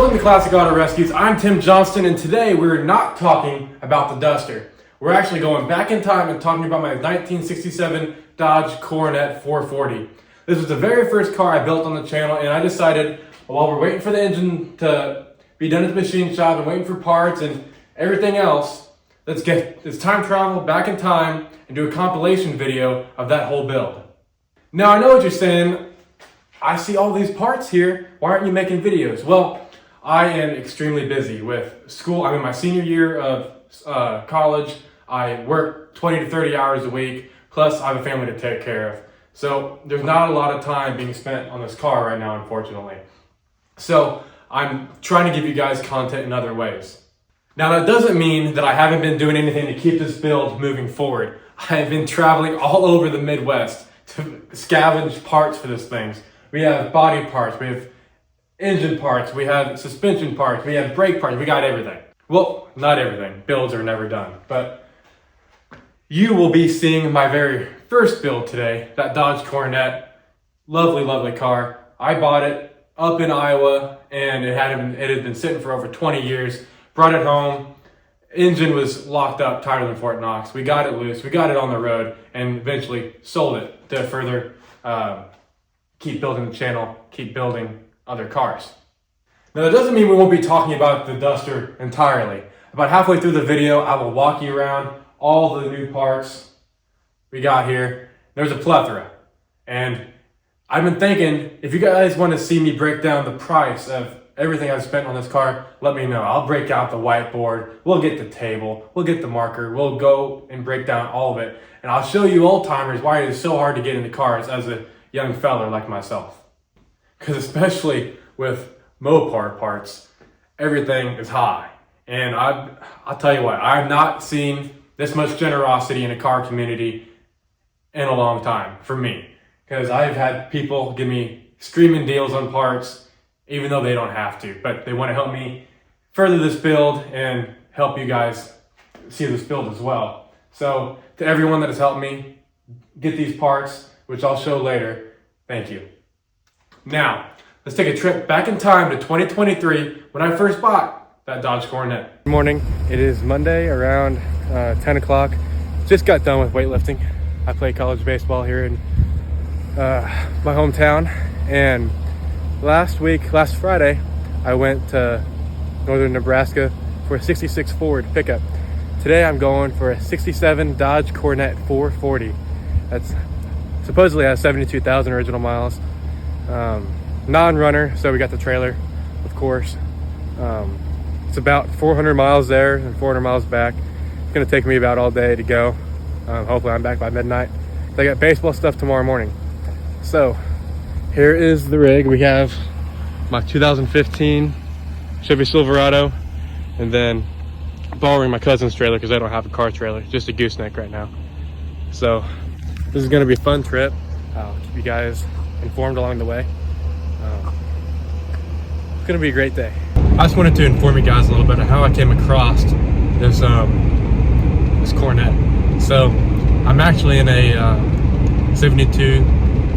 Welcome to Classic Auto Rescues. I'm Tim Johnston, and today we're not talking about the Duster. We're actually going back in time and talking about my 1967 Dodge Coronet 440. This was the very first car I built on the channel, and I decided while we're waiting for the engine to be done at the machine shop and waiting for parts and everything else, let's time travel back in time and do a compilation video of that whole build. Now I know what you're saying. I see all these parts here. Why aren't you making videos? Well, I am extremely busy with school. I'm in my senior year of college. I work 20 to 30 hours a week, plus I have a family to take care of. So there's not a lot of time being spent on this car right now, unfortunately. So I'm trying to give you guys content in other ways. Now that doesn't mean that I haven't been doing anything to keep this build moving forward. I've been traveling all over the Midwest to scavenge parts for this thing. We have body parts, we have engine parts, we have suspension parts, we have brake parts, we got everything. Well, not everything. Builds are never done. But you will be seeing my very first build today, that Dodge Coronet. Lovely, lovely car. I bought it up in Iowa, and it had been sitting for over 20 years. Brought it home. Engine was locked up tighter than Fort Knox. We got it loose. We got it on the road, and eventually sold it to further keep building the channel, keep building other cars. Now that doesn't mean we won't be talking about the Duster entirely. About halfway through the video, I will walk you around all the new parts we got here. There's a plethora. And I've been thinking, if you guys want to see me break down the price of everything I've spent on this car, let me know. I'll break out the whiteboard, we'll get the table, we'll get the marker, we'll go and break down all of it. And I'll show you old timers why it is so hard to get into cars as a young fella like myself. Because especially with Mopar parts, everything is high. And I'll tell you what, I've not seen this much generosity in a car community in a long time, for me. Because I've had people give me screaming deals on parts, even though they don't have to. But they want to help me further this build and help you guys see this build as well. So to everyone that has helped me get these parts, which I'll show later, thank you. Now, let's take a trip back in time to 2023 when I first bought that Dodge Coronet. Good morning. It is Monday around 10 o'clock. Just got done with weightlifting. I play college baseball here in my hometown. And last Friday, I went to northern Nebraska for a 66 Ford pickup. Today I'm going for a 67 Dodge Coronet 440. That's supposedly has 72,000 original miles. Non-runner, so we got the trailer, of course. It's about 400 miles there and 400 miles back. It's gonna take me about all day to go. Hopefully I'm back by midnight. I got baseball stuff tomorrow morning. So here is the rig. We have my 2015 Chevy Silverado, and then borrowing my cousin's trailer because I don't have a car trailer, just a gooseneck right now. So this is gonna be a fun trip. I'll keep you guys informed along the way. It's gonna be a great day. I just wanted to inform you guys a little bit of how I came across this Coronet. So I'm actually in a 72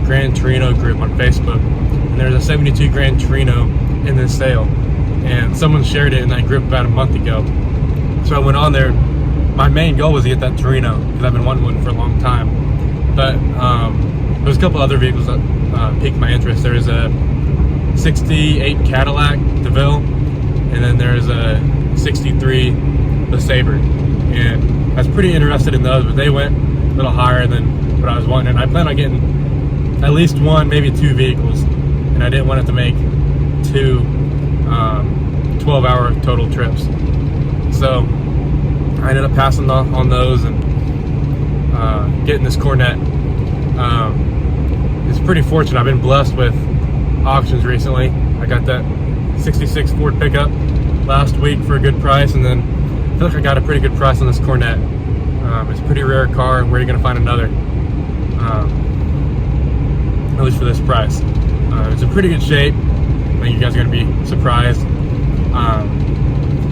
Gran Torino group on Facebook, and there's a 72 Gran Torino in this sale, and someone shared it in that group about a month ago. So I went on there. My main goal was to get that Torino because I've been wanting one for a long time, but there's a couple other vehicles that piqued my interest. There's a 68 Cadillac DeVille, and then there's a 63 LeSabre, and I was pretty interested in those, but they went a little higher than what I was wanting, and I plan on getting at least one, maybe two vehicles, and I didn't want it to make two 12-hour total trips. So I ended up passing on those and getting this Coronet. It's pretty fortunate. I've been blessed with auctions recently. I got that 66 Ford pickup last week for a good price, and then I feel like I got a pretty good price on this Coronet. It's a pretty rare car. Where are you going to find another? At least for this price. It's in pretty good shape. I think you guys are going to be surprised.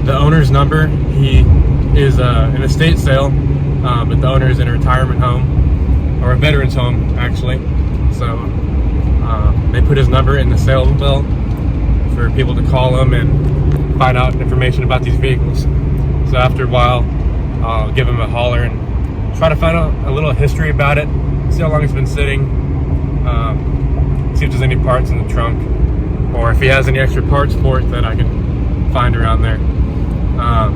The owner's number, he is an estate sale, but the owner is in a retirement home, or a veteran's home actually. So they put his number in the sale bill for people to call them and find out information about these vehicles. So after a while, I'll give him a holler and try to find out a little history about it, see how long it's been sitting, see if there's any parts in the trunk, or if he has any extra parts for it that I can find around there. I'm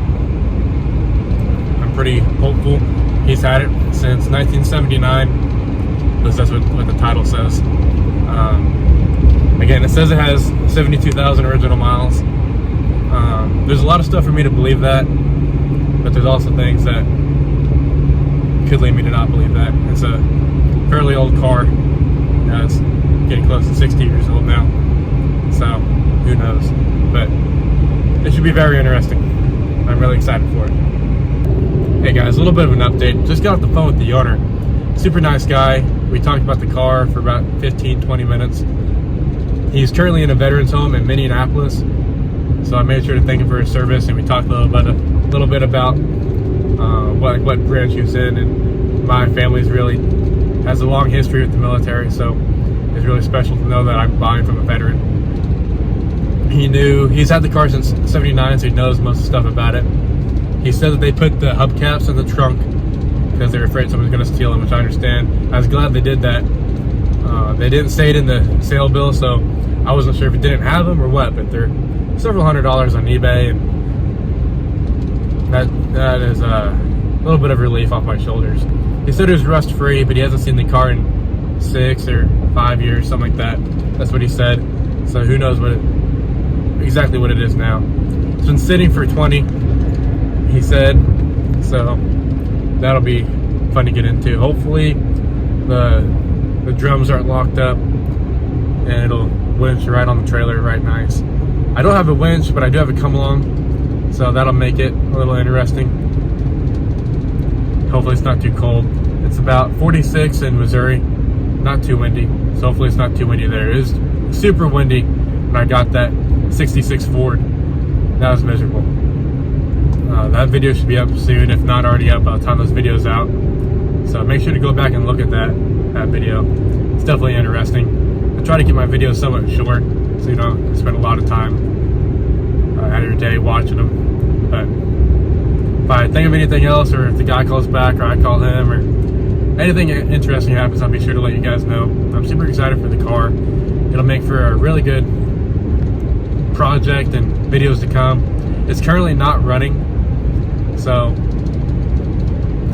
pretty hopeful. He's had it since 1979, because that's what the title says. Again, it says it has 72,000 original miles. There's a lot of stuff for me to believe that, but there's also things that could lead me to not believe that. It's a fairly old car. It's getting close to 60 years old now, so who knows. But it should be very interesting. I'm really excited for it. Hey guys, a little bit of an update. Just got off the phone with the owner. Super nice guy. We talked about the car for about 15-20 minutes. He's currently in a veterans home in Minneapolis, so I made sure to thank him for his service, and we talked a little bit about what branch he was in. And my family's really has a long history with the military, so it's really special to know that I'm buying from a veteran. He's had the car since '79, so he knows most of the stuff about it. He said that they put the hubcaps in the trunk because they're afraid someone's going to steal them, which I understand. I was glad they did that. They didn't say it in the sale bill, so I wasn't sure if it didn't have them or what, but they're several $100s on eBay, and that is a little bit of relief off my shoulders. He said it was rust free, but he hasn't seen the car in 6 or 5 years, something like that. That's what he said. So who knows exactly what it is now. It's been sitting for 20, he said, so that'll be fun to get into. Hopefully the drums aren't locked up and it'll winch right on the trailer right nice. I don't have a winch, but I do have a come along, so that'll make it a little interesting. Hopefully it's not too cold. It's about 46 in Missouri, not too windy, so hopefully it's not too windy there. It is super windy when I got that 66 Ford. That was miserable. That video should be up soon, if not already up by the time this video's out. So make sure to go back and look at that video. It's definitely interesting. I try to keep my videos somewhat short, so you don't spend a lot of time out of your day watching them. But if I think of anything else, or if the guy calls back, or I call him, or anything interesting happens, I'll be sure to let you guys know. I'm super excited for the car. It'll make for a really good project and videos to come. It's currently not running, so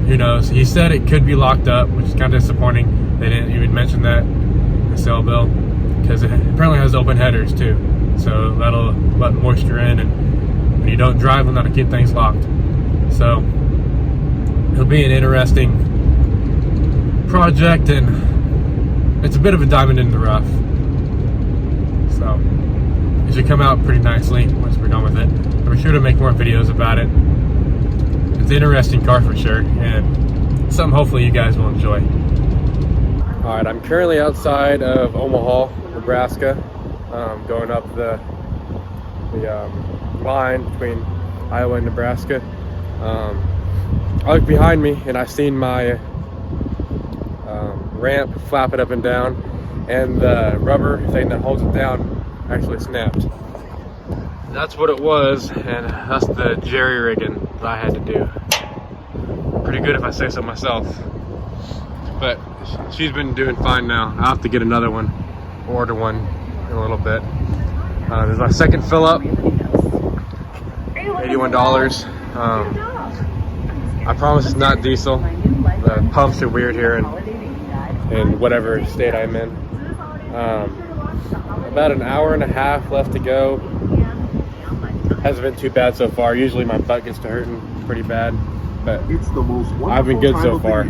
who knows. He said it could be locked up, which is kind of disappointing. They didn't even mention that in the sale bill, because it apparently has open headers too, so that'll let moisture in, and when you don't drive them, that'll keep things locked. So it'll be an interesting project, and it's a bit of a diamond in the rough, so it should come out pretty nicely once we're done with it. I'll be sure to make more videos about it. It's an interesting car for sure, and something hopefully you guys will enjoy. Alright, I'm currently outside of Omaha, Nebraska, going up the line between Iowa and Nebraska. I look behind me and I've seen my ramp flapping up and down, and the rubber thing that holds it down actually snapped. That's what it was, and that's the jerry rigging that I had to do. Pretty good if I say so myself. But she's been doing fine now. I'll have to get another one, order one in a little bit. There's my second fill up, $81. I promise it's not diesel. The pumps are weird here in whatever state I'm in. About an hour and a half left to go. Hasn't been too bad so far. Usually my butt gets to hurting pretty bad, but I've been good so far.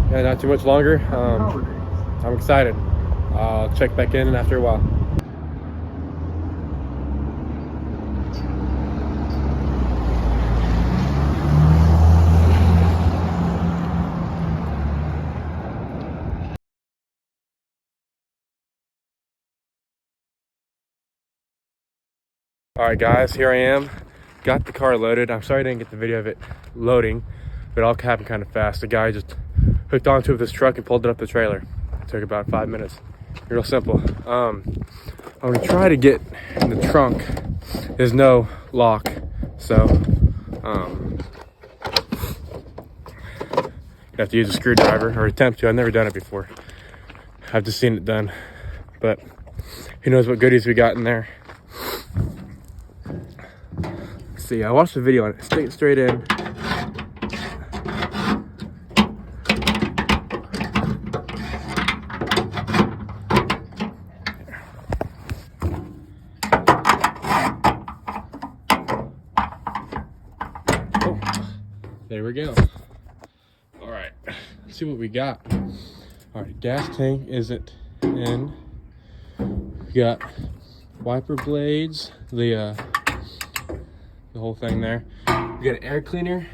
Yeah, not too much longer. I'm excited. I'll check back in after a while. All right guys, here I am. Got the car loaded. I'm sorry I didn't get the video of it loading, but it all happened kind of fast. The guy just hooked onto it with his truck and pulled it up the trailer. It took about 5 minutes. Real simple. I'm gonna try to get in the trunk, there's no lock, so you have to use a screwdriver, or attempt to. I've never done it before. I've just seen it done, but who knows what goodies we got in there. Let's see, I watched the video on it. Stick it straight in. Oh, there we go. All right, let's see what we got. All right, gas tank isn't in. We got wiper blades, the whole thing there. We got an air cleaner.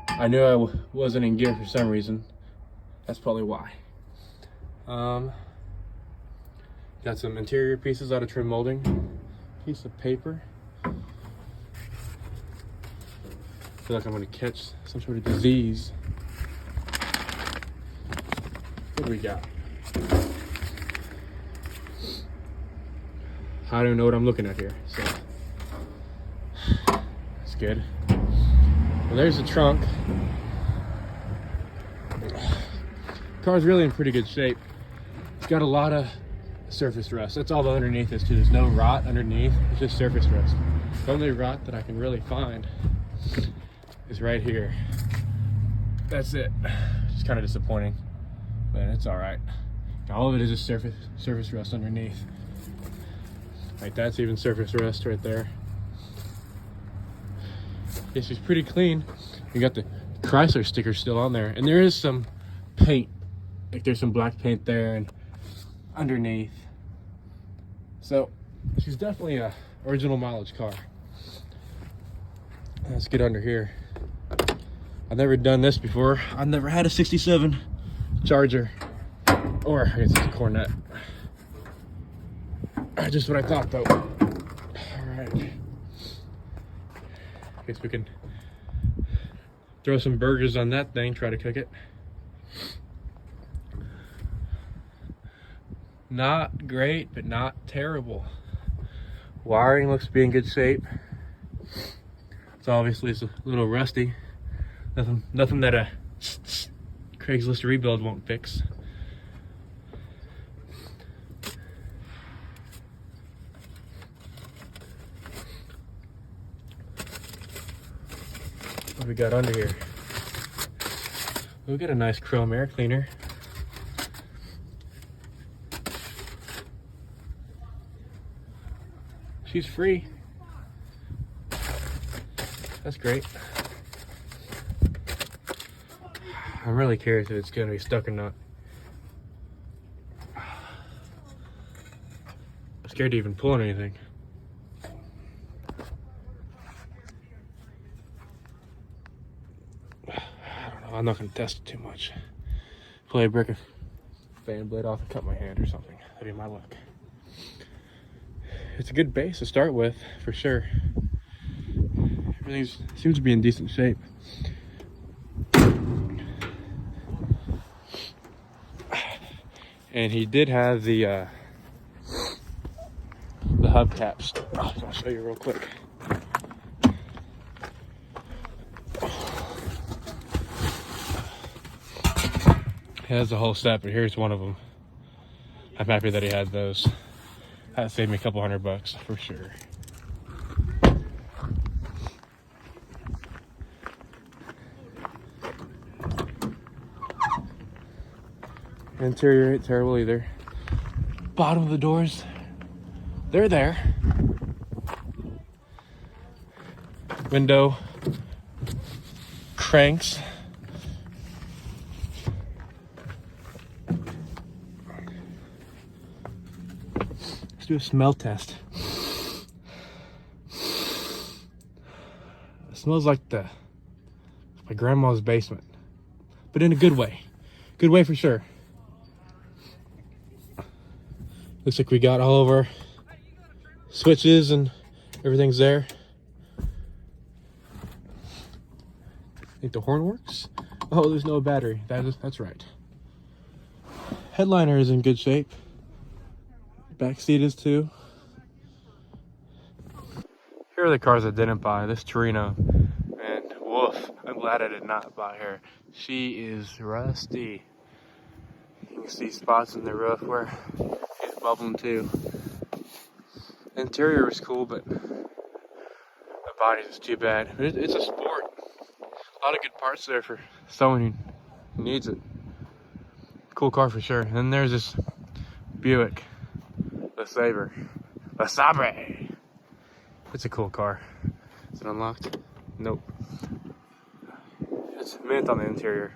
I knew I wasn't in gear for some reason. That's probably why. Got some interior pieces out of trim molding. Piece of paper. I feel like I'm gonna catch some sort of disease. What do we got? I don't know what I'm looking at here, so that's good. Well, there's the trunk. Car's really in pretty good shape. It's got a lot of surface rust. That's all the underneath is too. There's no rot underneath. It's just surface rust. The only rot that I can really find is right here. That's it. It's kind of disappointing, but it's all right. All of it is just surface rust underneath. Like that's even surface rust right there. Yeah, she's pretty clean. You got the Chrysler sticker still on there, and there is some paint. Like there's some black paint there and underneath. So she's definitely a original mileage car. Let's get under here. I've never done this before. I've never had a 67 Charger, or I guess it's a Coronet. Just what I thought though. All right. Guess we can throw some burgers on that thing, try to cook it. Not great, but not terrible. Wiring looks to be in good shape. It's obviously a little rusty. Nothing that a Craigslist rebuild won't fix. What do we got under here? We got a nice chrome air cleaner. She's free. That's great. I'm really curious if it's gonna be stuck or not. I'm scared to even pull on anything. I don't know, I'm not gonna test it too much. Probably break a fan blade off and cut my hand or something. That'd be my luck. It's a good base to start with, for sure. Everything seems to be in decent shape. And he did have the hubcaps. I'll show you real quick. He has a whole set, but here's one of them. I'm happy that he had those. That saved me a couple $100 for sure. Interior ain't terrible either. Bottom of the doors, they're there. Window cranks. Let's do a smell test. It smells like my grandma's basement, but in a good way. Good way for sure. Looks like we got all of our switches and everything's there. Think the horn works? Oh, there's no battery. That's right. Headliner is in good shape. Back seat is too. are the cars I didn't buy. This Torino, and woof, I'm glad I did not buy her. She is rusty. You can see spots in the roof where it's bubbling too. The interior was cool, but the body is too bad. It's a sport. A lot of good parts there for someone who needs it. Cool car for sure. And then there's this Buick, the Sabre, the Sabre. It's a cool car. Is it unlocked? Nope. It's mint on the interior.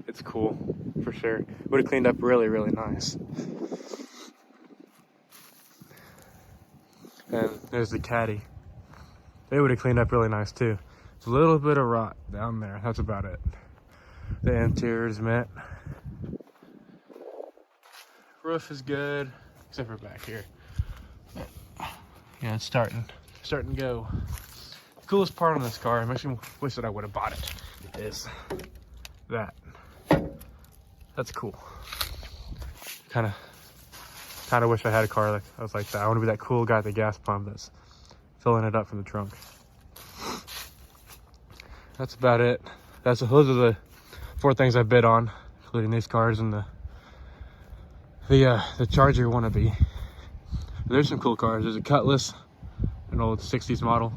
It's cool for sure. Would have cleaned up really, really nice. And there's the Caddy. They would have cleaned up really nice too. It's a little bit of rot down there. That's about it. The interior is mint. Roof is good, except for back here. Yeah, it's starting to go. The coolest part on this car, I actually wish that I would have bought it, is that. That's cool. Kind of wish I had a car that I was like that. I want to be that cool guy at the gas pump that's filling it up from the trunk. That's about it. Those are the 4 things I bid on, including these cars and the Charger wannabe. There's some cool cars. There's a Cutlass, an old 60s model,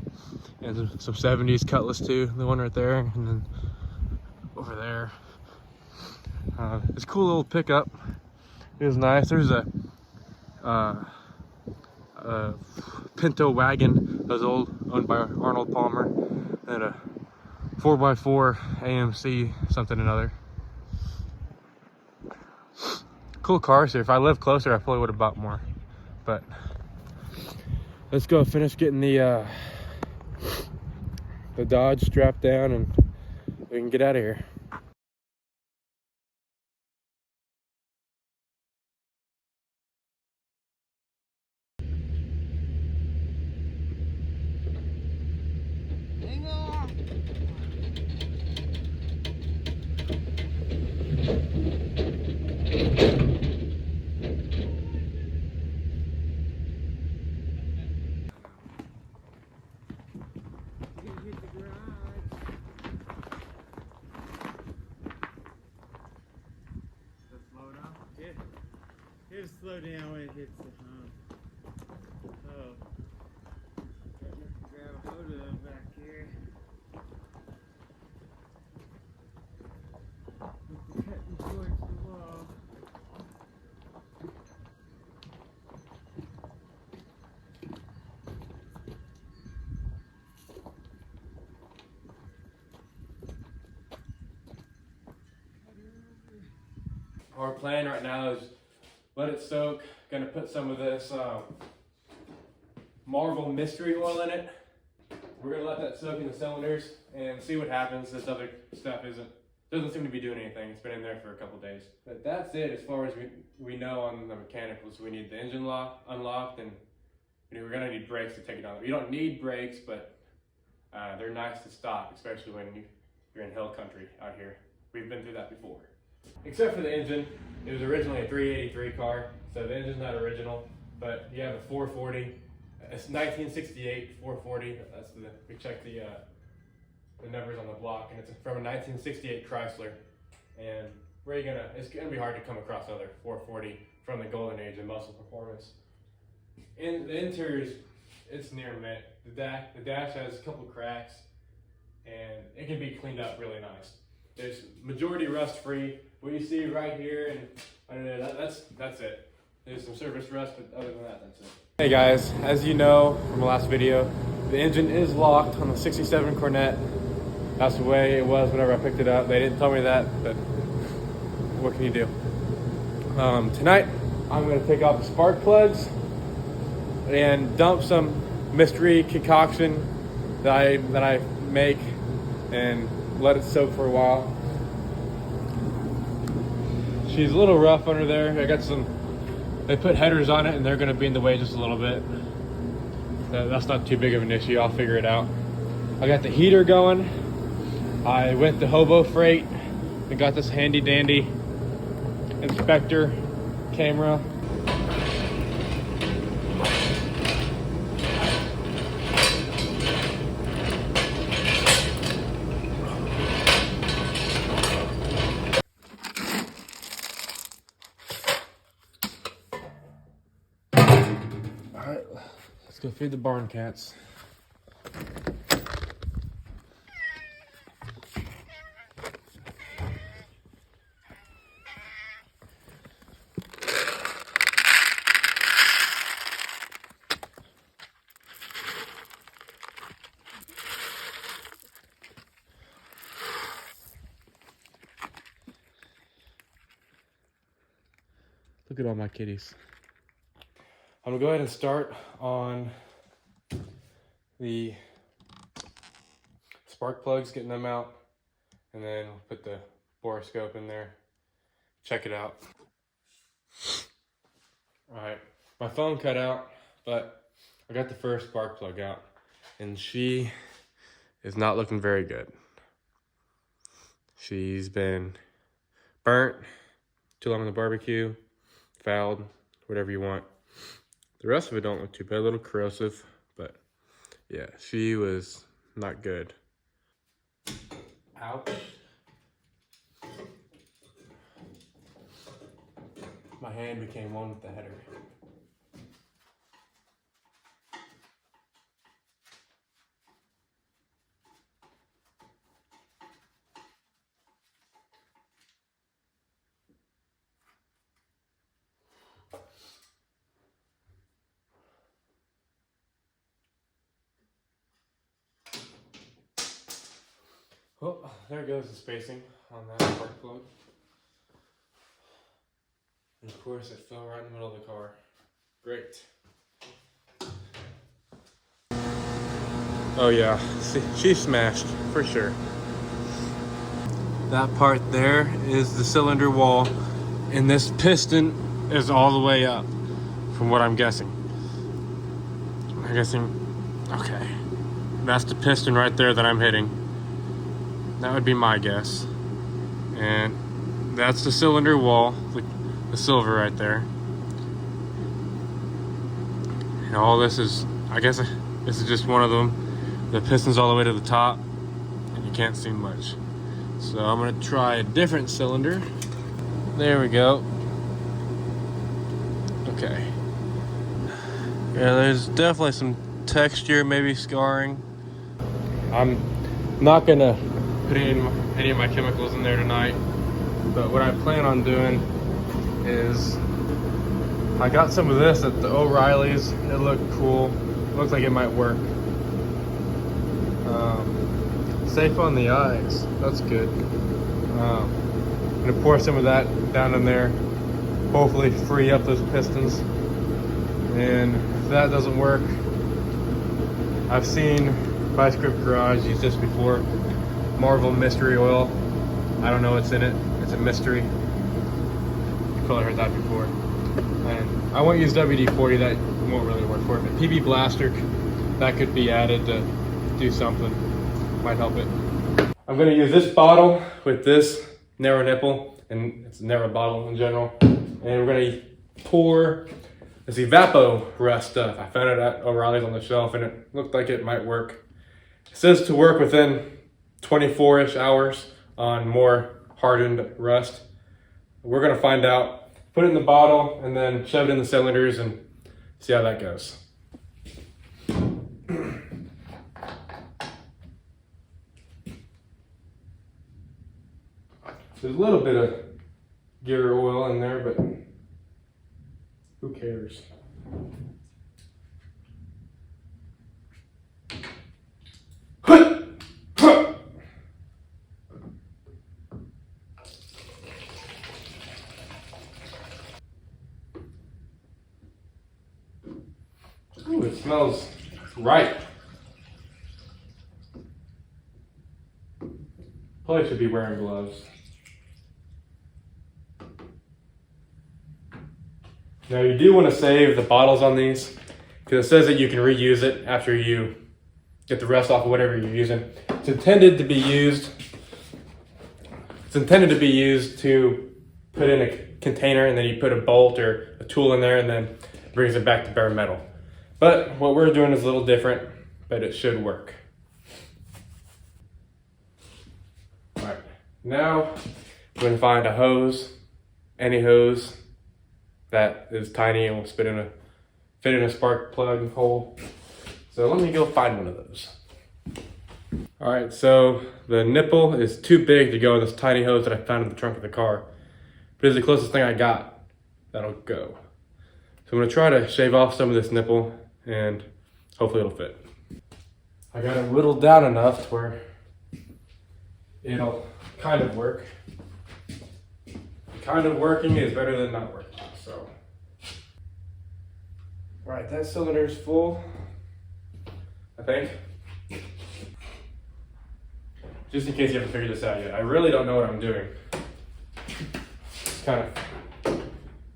and some 70s Cutlass too. The one right there, and then over there. It's a cool little pickup. It was nice. There's a Pinto wagon that was owned by Arnold Palmer, and a 4x4 AMC something or another. Cool cars here. If I lived closer, I probably would have bought more. But let's go finish getting the Dodge strapped down, and we can get out of here. It'll slow down when it hits the hump. Oh. Grab a hold of them back here. With the cutting towards the wall. Our plan right now is let it soak. Gonna put some of this Marvel Mystery Oil in it. We're gonna let that soak in the cylinders and see what happens. This other stuff doesn't seem to be doing anything. It's been in there for a couple days. But that's it as far as we know on the mechanicals. We need the engine unlocked, and we're gonna need brakes to take it on. You don't need brakes, but they're nice to stop, especially when you're in hill country out here. We've been through that before. Except for the engine. It was originally a 383 car, so the engine's not original, but you have a 440. It's 1968 440. We checked the numbers on the block, and it's from a 1968 Chrysler. And it's gonna be hard to come across another 440 from the golden age of muscle performance. In the interior it's near mint. The dash has a couple cracks, and it can be cleaned up really nice. There's majority rust free. What you see right here, and I don't know, that's it. There's some surface rust, but other than that, that's it. Hey guys, as you know from the last video, the engine is locked on the 67 Coronet. That's the way it was whenever I picked it up. They didn't tell me that, but what can you do? Tonight, I'm gonna take off the spark plugs and dump some mystery concoction that I make and let it soak for a while. She's a little rough under there. They put headers on it, and they're gonna be in the way just a little bit. That's not too big of an issue. I'll figure it out. I got the heater going. I went to Hobo Freight and got this handy dandy inspector camera. Alright, let's go feed the barn cats. Look at all my kitties. I'm gonna go ahead and start on the spark plugs, getting them out, and then put the borescope in there. Check it out. All right, my phone cut out, but I got the first spark plug out, and she is not looking very good. She's been burnt, too long on the barbecue, fouled, whatever you want. The rest of it don't look too bad, a little corrosive, but yeah, she was not good. Ouch. My hand became one with the header. Well, there goes the spacing on that spark plug. And of course it fell right in the middle of the car. Great. Oh yeah, see, she smashed, for sure. That part there is the cylinder wall, and this piston is all the way up, from what I'm guessing. Okay. That's the piston right there that I'm hitting. That would be my guess. And that's the cylinder wall, the silver right there. And all this is, I guess this is just one of them. The piston's all the way to the top, and you can't see much. So I'm gonna try a different cylinder. There we go. Okay. Yeah, there's definitely some texture, maybe scarring. I'm not gonna put any of my chemicals in there tonight, but what I plan on doing is I got some of this at the O'Reilly's. It looked cool. It looks like it might work. Safe on the eyes. That's good. I'm gonna pour some of that down in there. Hopefully free up those pistons. And if that doesn't work, I've seen Vice Grip Garage use this before. Marvel Mystery Oil. I don't know what's in it. It's a mystery. You've probably heard that before. And I won't use WD-40. That won't really work for it. But PB Blaster, that could be added to do something. Might help it. I'm going to use this bottle with this narrow nipple, and it's a narrow bottle in general. And we're going to pour this Evapo Rust stuff. I found it at O'Reilly's on the shelf, and it looked like it might work. It says to work within 24-ish hours on more hardened rust. We're gonna find out. Put it in the bottle and then shove it in the cylinders and see how that goes. There's a little bit of gear oil in there, but who cares? Ooh, it smells right. Probably should be wearing gloves. Now you do want to save the bottles on these because it says that you can reuse it after you get the rest off of whatever you're using. It's intended to be used to put in a container, and then you put a bolt or a tool in there and then it brings it back to bare metal. But what we're doing is a little different, but it should work. All right, now we're going to find a hose, any hose that is tiny and will fit in fit in a spark plug hole. So let me go find one of those. All right, so the nipple is too big to go in this tiny hose that I found in the trunk of the car. But it's the closest thing I got that'll go. So I'm gonna try to shave off some of this nipple and hopefully it'll fit. I got it whittled down enough to where it'll kind of work. Kind of working is better than not working, so. All right, that cylinder is full, I think. Just in case you haven't figured this out yet, I really don't know what I'm doing. Just kind of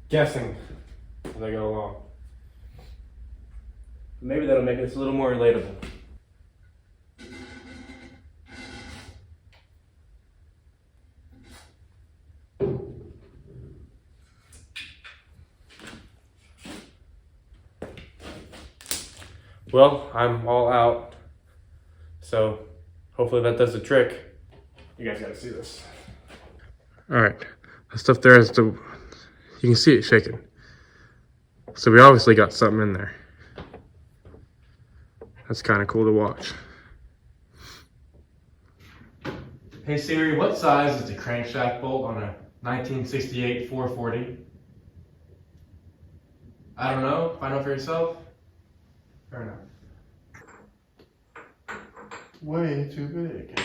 guessing as I go along. Maybe that'll make this a little more relatable. Well, I'm all out, so hopefully that does the trick. You guys gotta see this. All right, the stuff there is you can see it shaking. So we obviously got something in there. That's kind of cool to watch. Hey Siri, what size is the crankshaft bolt on a 1968 440? I don't know, find out for yourself. Fair enough. Way too big.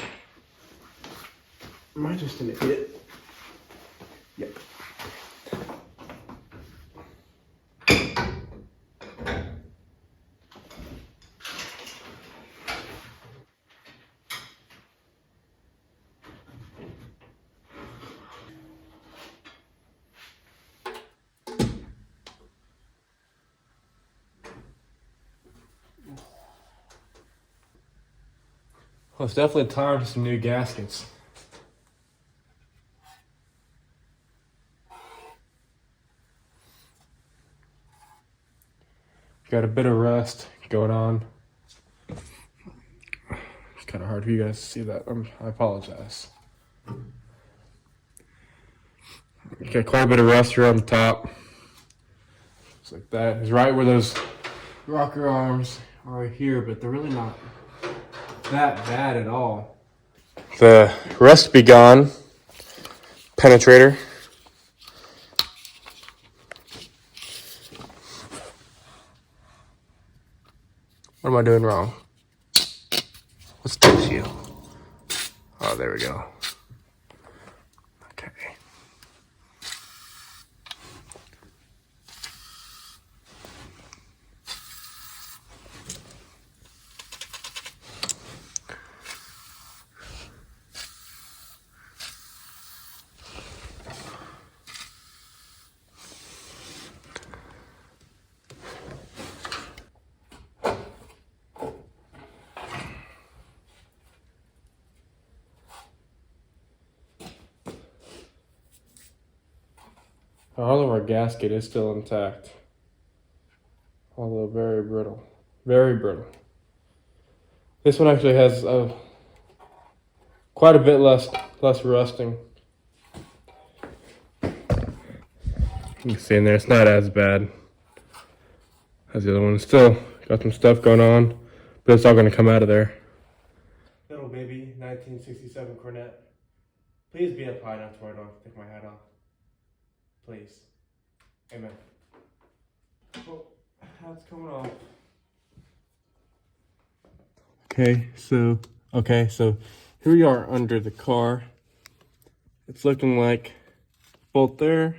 Am I just an idiot? Yep. Well, it's definitely time for some new gaskets. Got a bit of rust going on. It's kind of hard for you guys to see that. I apologize. Got quite a bit of rust here on the top. Just like that. It's right where those rocker arms are right here, but they're really not that bad at all. The rust be gone penetrator. What am I doing wrong? What's the issue? Oh, there we go. Okay. All of our gasket is still intact, although very brittle. Very brittle. This one actually has quite a bit less rusting. You can see in there, it's not as bad as the other one. It's still got some stuff going on, but it's all going to come out of there. Little baby 1967 Coronet. Please be up high enough to where I don't have to take my hat off. Please. Amen. Oh, hat's coming off. Okay, so here we are under the car. It's looking like bolt there,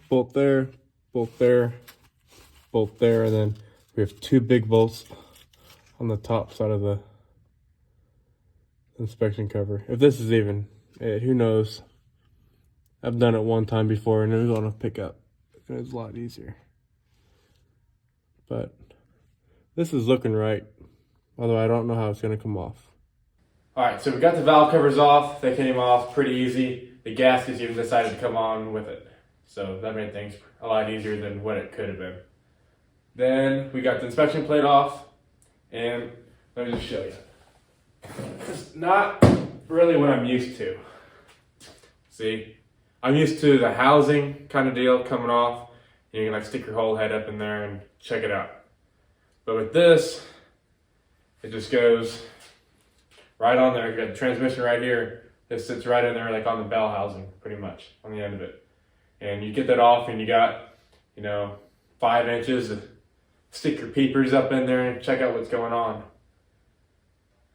bolt there, bolt there, bolt there, and then we have two big bolts on the top side of the inspection cover. If this is even it, who knows? I've done it one time before and it was on a pickup. It was a lot easier. But this is looking right, although I don't know how it's going to come off. All right, so we got the valve covers off. They came off pretty easy. The gaskets even decided to come on with it. So that made things a lot easier than what it could have been. Then we got the inspection plate off, and let me just show you. It's not really what I'm used to. See? I'm used to the housing kind of deal coming off, You can like stick your whole head up in there and check it out. But with this, it just goes right on there. You got the transmission right here. It sits right in there, like on the bell housing, pretty much on the end of it. And you get that off, and you got, 5 inches to stick your peepers up in there and check out what's going on.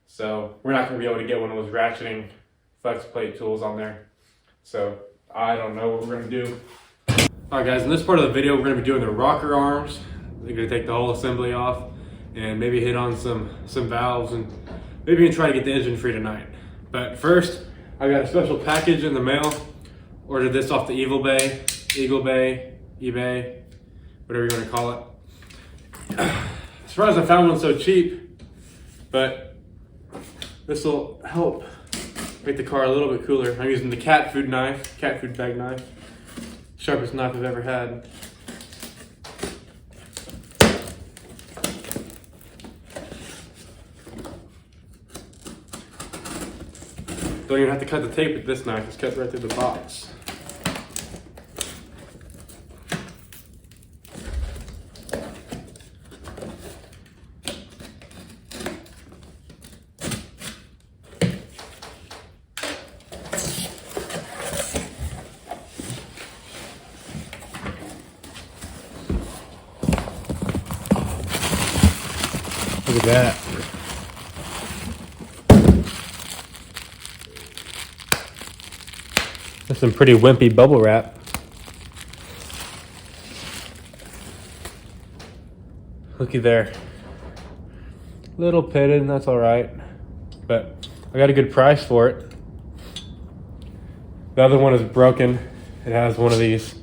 So we're not going to be able to get one of those ratcheting flex plate tools on there. So I don't know what we're going to do. Alright guys, in this part of the video we're going to be doing the rocker arms. We're going to take the whole assembly off and maybe hit on some valves and maybe even try to get the engine free tonight. But first, I got a special package in the mail. Ordered this off the Eagle Bay, eBay, whatever you want to call it. Surprised I found one so cheap, but this will help make the car a little bit cooler. I'm using the cat food bag knife. Sharpest knife I've ever had. Don't even have to cut the tape with this knife, it's cut right through the box. Look at that. That's some pretty wimpy bubble wrap. Looky there. Little pitted, that's alright. But I got a good price for it. The other one is broken. It has one of these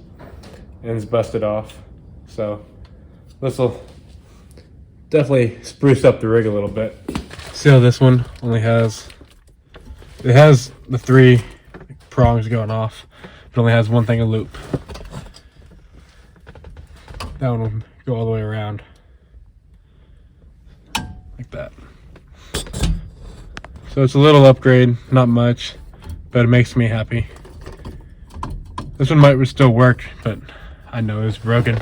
ends busted off. So this will definitely spruce up the rig a little bit. See how this one only has, it has the 3 prongs going off, but only has one thing of loop. That one will go all the way around. Like that. So it's a little upgrade, not much, but it makes me happy. This one might still work, but I know it's broken.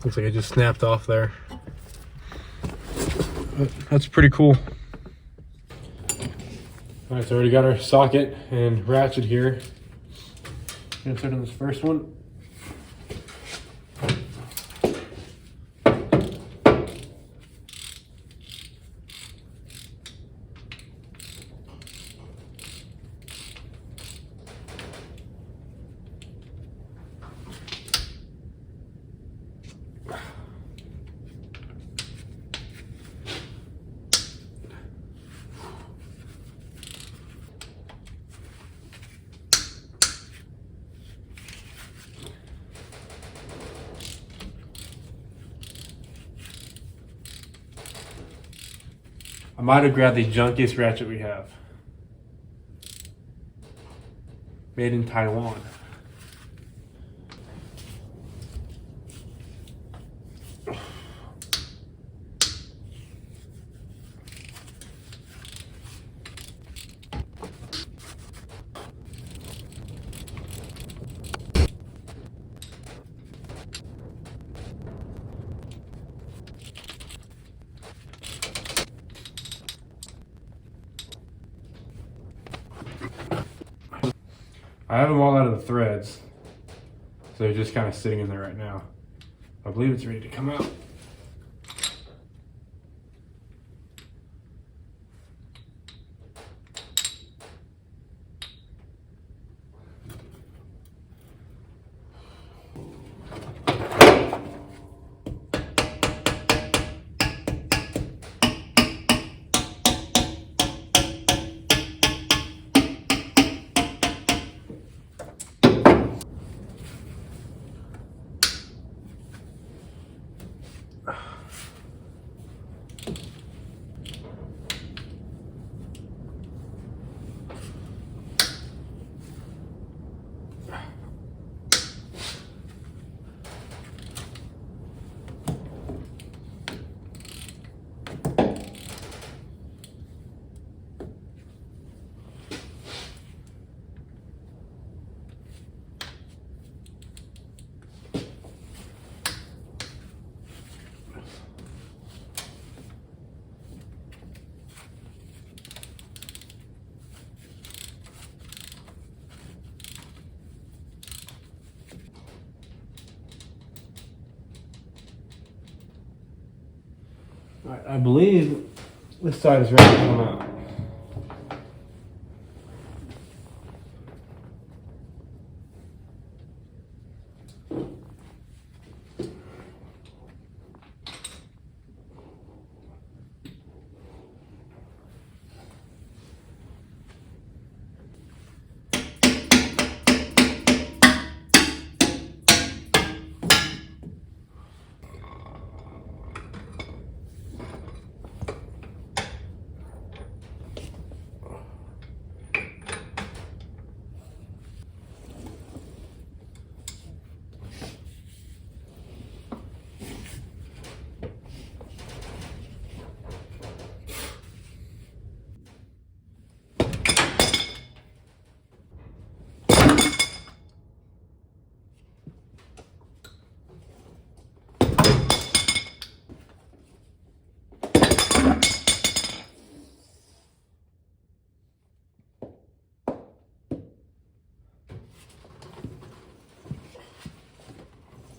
Looks like it just snapped off there. But that's pretty cool. Alright, so already got our socket and ratchet here. Gonna start on this first one. I might have grabbed the junkiest ratchet we have. Made in Taiwan. I have them all out of the threads, so they're just kind of sitting in there right now. I believe it's ready to come out. Alright, I believe this side is ready to come out.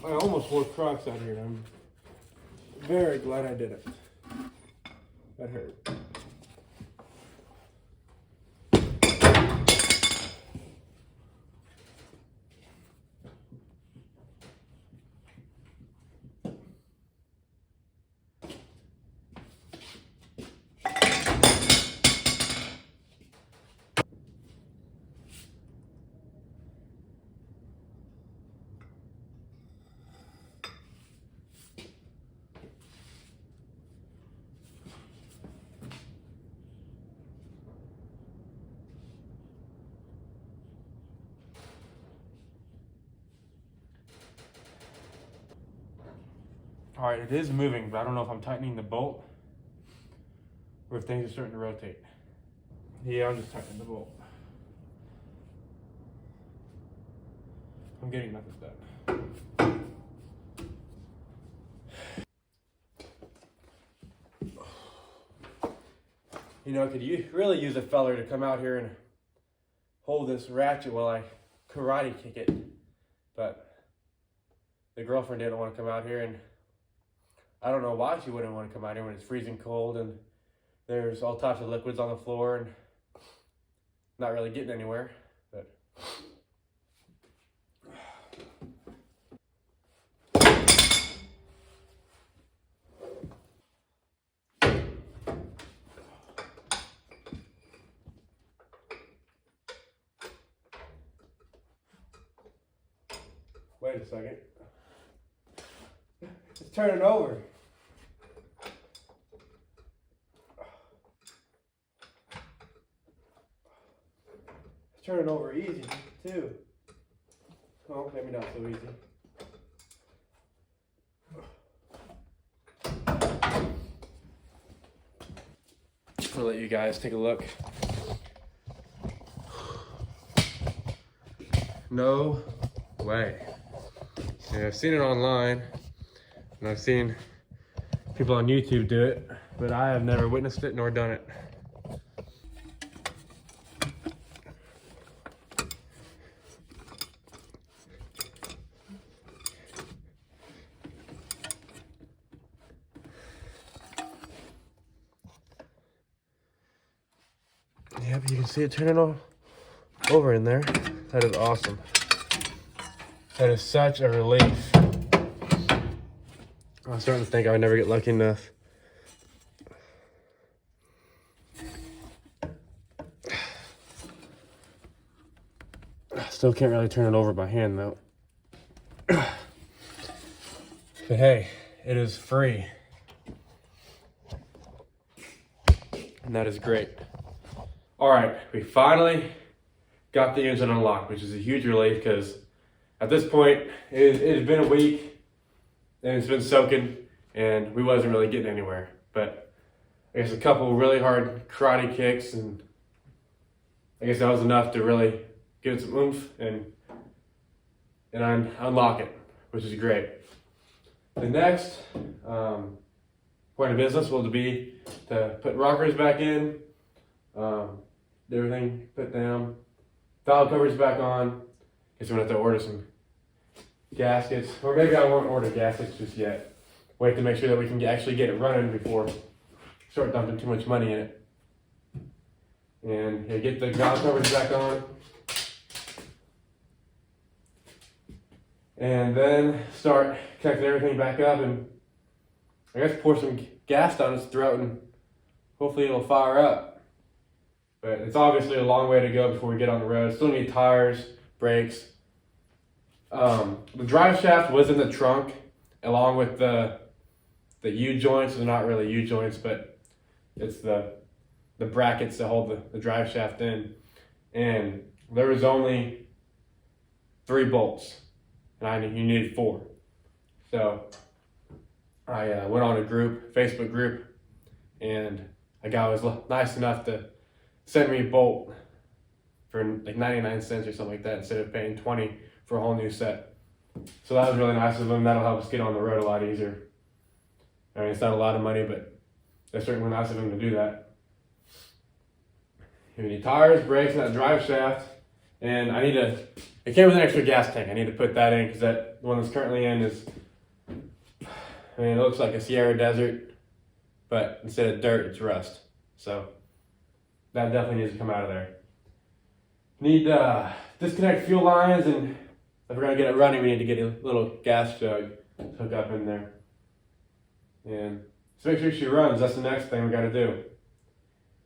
I almost wore Crocs out here, and I'm very glad I did it. That hurt. All right, it is moving, but I don't know if I'm tightening the bolt or if things are starting to rotate. Yeah, I'm just tightening the bolt. I'm getting nothing done. You know, could you really use a feller to come out here and hold this ratchet while I karate kick it, but the girlfriend didn't want to come out here, and I don't know why she wouldn't want to come out here when it's freezing cold and there's all types of liquids on the floor and not really getting anywhere. But wait a second. It's turning over. It's turning over easy, too. Oh, maybe not so easy. I'll let you guys take a look. No way. Yeah, I've seen it online, and I've seen people on YouTube do it, but I have never witnessed it nor done it. Yeah, but you can see it turning over in there. That is awesome. That is such a relief. I'm starting to think I would never get lucky enough. Still can't really turn it over by hand though. But hey, it is free. And that is great. All right, we finally got the engine unlocked, which is a huge relief because at this point, it had been a week and it's been soaking and we wasn't really getting anywhere. But I guess a couple really hard karate kicks, and I guess that was enough to really give it some oomph and unlock it, which is great. The next point of business will be to put rockers back in, everything put down, valve covers back on. Guess we're gonna have to order some gaskets, or maybe I won't order gaskets just yet. wait to make sure that we can actually get it running before start dumping too much money in it. And yeah, get the ground covers back on. And then start connecting everything back up and I guess pour some gas down its throat and hopefully it'll fire up. But it's obviously a long way to go before we get on the road. Still need tires, brakes. The drive shaft was in the trunk along with the U-joints. They're not really U-joints, but it's the brackets that hold the drive shaft in. And there was only 3 bolts. And you needed 4. So I went on a Facebook group, and a guy was nice enough to send me a bolt for like 99 cents or something like that instead of paying 20 for a whole new set. So that was really nice of him. That'll help us get on the road a lot easier. I mean, it's not a lot of money, but it's certainly nice of him to do that. You need tires, brakes, and that drive shaft. And it came with an extra gas tank. I need to put that in because the one that's currently in is, I mean, it looks like a Sierra Desert, but instead of dirt, it's rust. So that definitely needs to come out of there. Need to disconnect fuel lines, and if we're gonna get it running, we need to get a little gas jug to hook up in there. And just make sure she runs. That's the next thing we gotta do.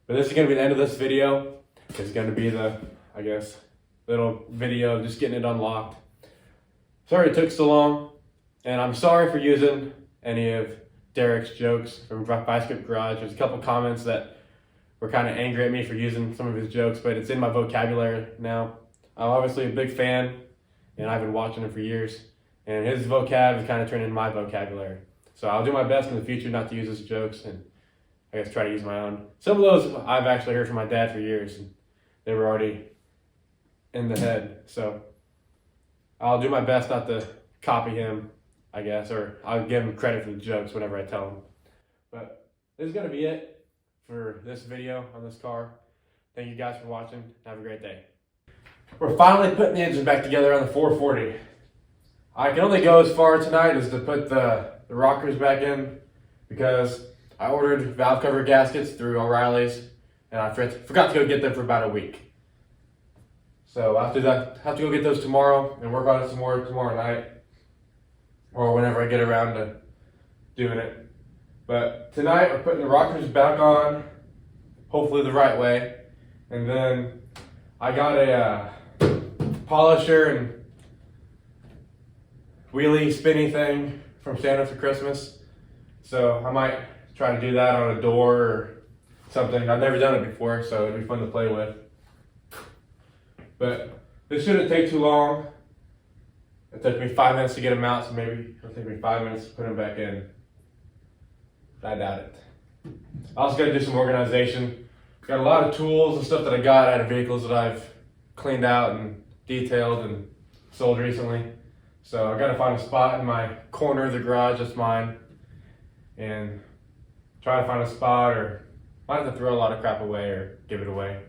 But this is gonna be the end of this video. It's gonna be the, I guess, little video of just getting it unlocked. Sorry it took so long, and I'm sorry for using any of Derek's jokes from Bicycle Garage. There's a couple comments that were kind of angry at me for using some of his jokes, but it's in my vocabulary now. I'm obviously a big fan, and I've been watching him for years, and his vocab is kind of turned into my vocabulary. So I'll do my best in the future not to use his jokes, and I guess try to use my own. Some of those I've actually heard from my dad for years, and they were already in the head. So I'll do my best not to copy him, I guess, or I'll give him credit for the jokes whenever I tell him. But this is going to be it for this video on this car. Thank you guys for watching. Have a great day. We're finally putting the engine back together on the 440. I can only go as far tonight as to put the rockers back in because I ordered valve cover gaskets through O'Reilly's and I forgot to go get them for about a week. So after that, I have to go get those tomorrow and work on it some more tomorrow night or whenever I get around to doing it. But tonight we're putting the rockers back on, hopefully the right way. And then I got a polisher and wheelie spinny thing from Santa for Christmas. So I might try to do that on a door or something. I've never done it before, so it'd be fun to play with. But this shouldn't take too long. It took me 5 minutes to get them out, so maybe it'll take me 5 minutes to put them back in. I doubt it. I also got to do some organization. Got a lot of tools and stuff that I got out of vehicles that I've cleaned out and detailed and sold recently. So I got to find a spot in my corner of the garage that's mine and try to find a spot, or might have to throw a lot of crap away or give it away.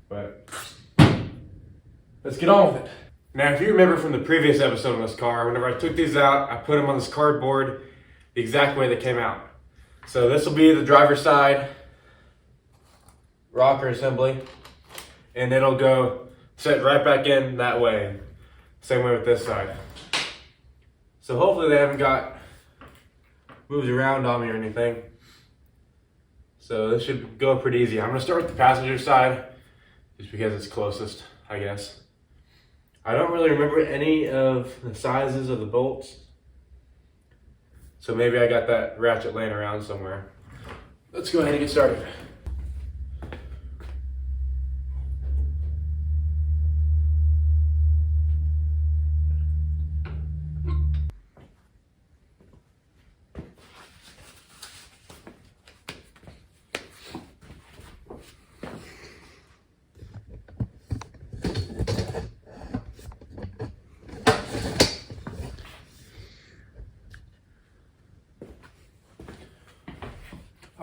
But let's get on with it. Now, if you remember from the previous episode on this car, whenever I took these out, I put them on this cardboard the exact way they came out. So this will be the driver's side rocker assembly, and it'll go set right back in that way. Same way with this side. So hopefully they haven't got moved around on me or anything. So this should go pretty easy. I'm gonna start with the passenger side, just because it's closest, I guess. I don't really remember any of the sizes of the bolts, so maybe I got that ratchet laying around somewhere. Let's go ahead and get started.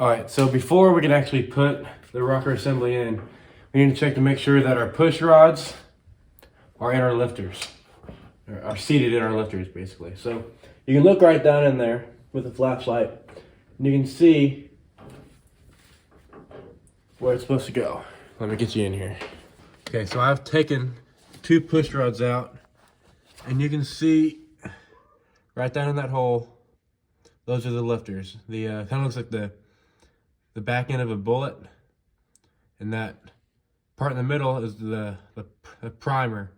Alright, so before we can actually put the rocker assembly in, we need to check to make sure that our push rods are in our lifters, are seated in our lifters basically. So you can look right down in there with a flashlight. And you can see where it's supposed to go. Let me get you in here. Okay, so I've taken 2 push rods out, and you can see right down in that hole, those are the lifters. The kind of looks like the back end of a bullet, and that part in the middle is the primer,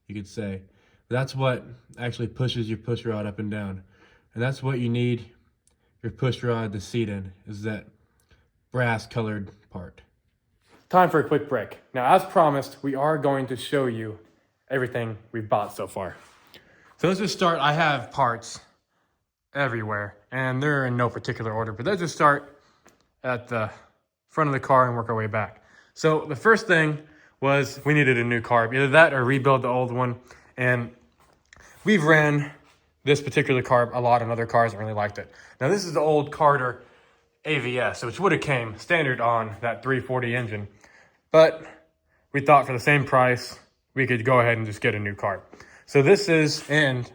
you could say. That's what actually pushes your push rod up and down, and that's what you need your push rod to seat in, is that brass colored part. Time for a quick break. Now, as promised, we are going to show you everything we've bought so far. So let's just start. I have parts everywhere, and they're in no particular order, but let's just start at the front of the car and work our way back. So the first thing was we needed a new carb, either that or rebuild the old one. And we've ran this particular carb a lot on other cars and really liked it. Now this is the old Carter AVS, which would have came standard on that 340 engine, but we thought for the same price, we could go ahead and just get a new carb. So this is, and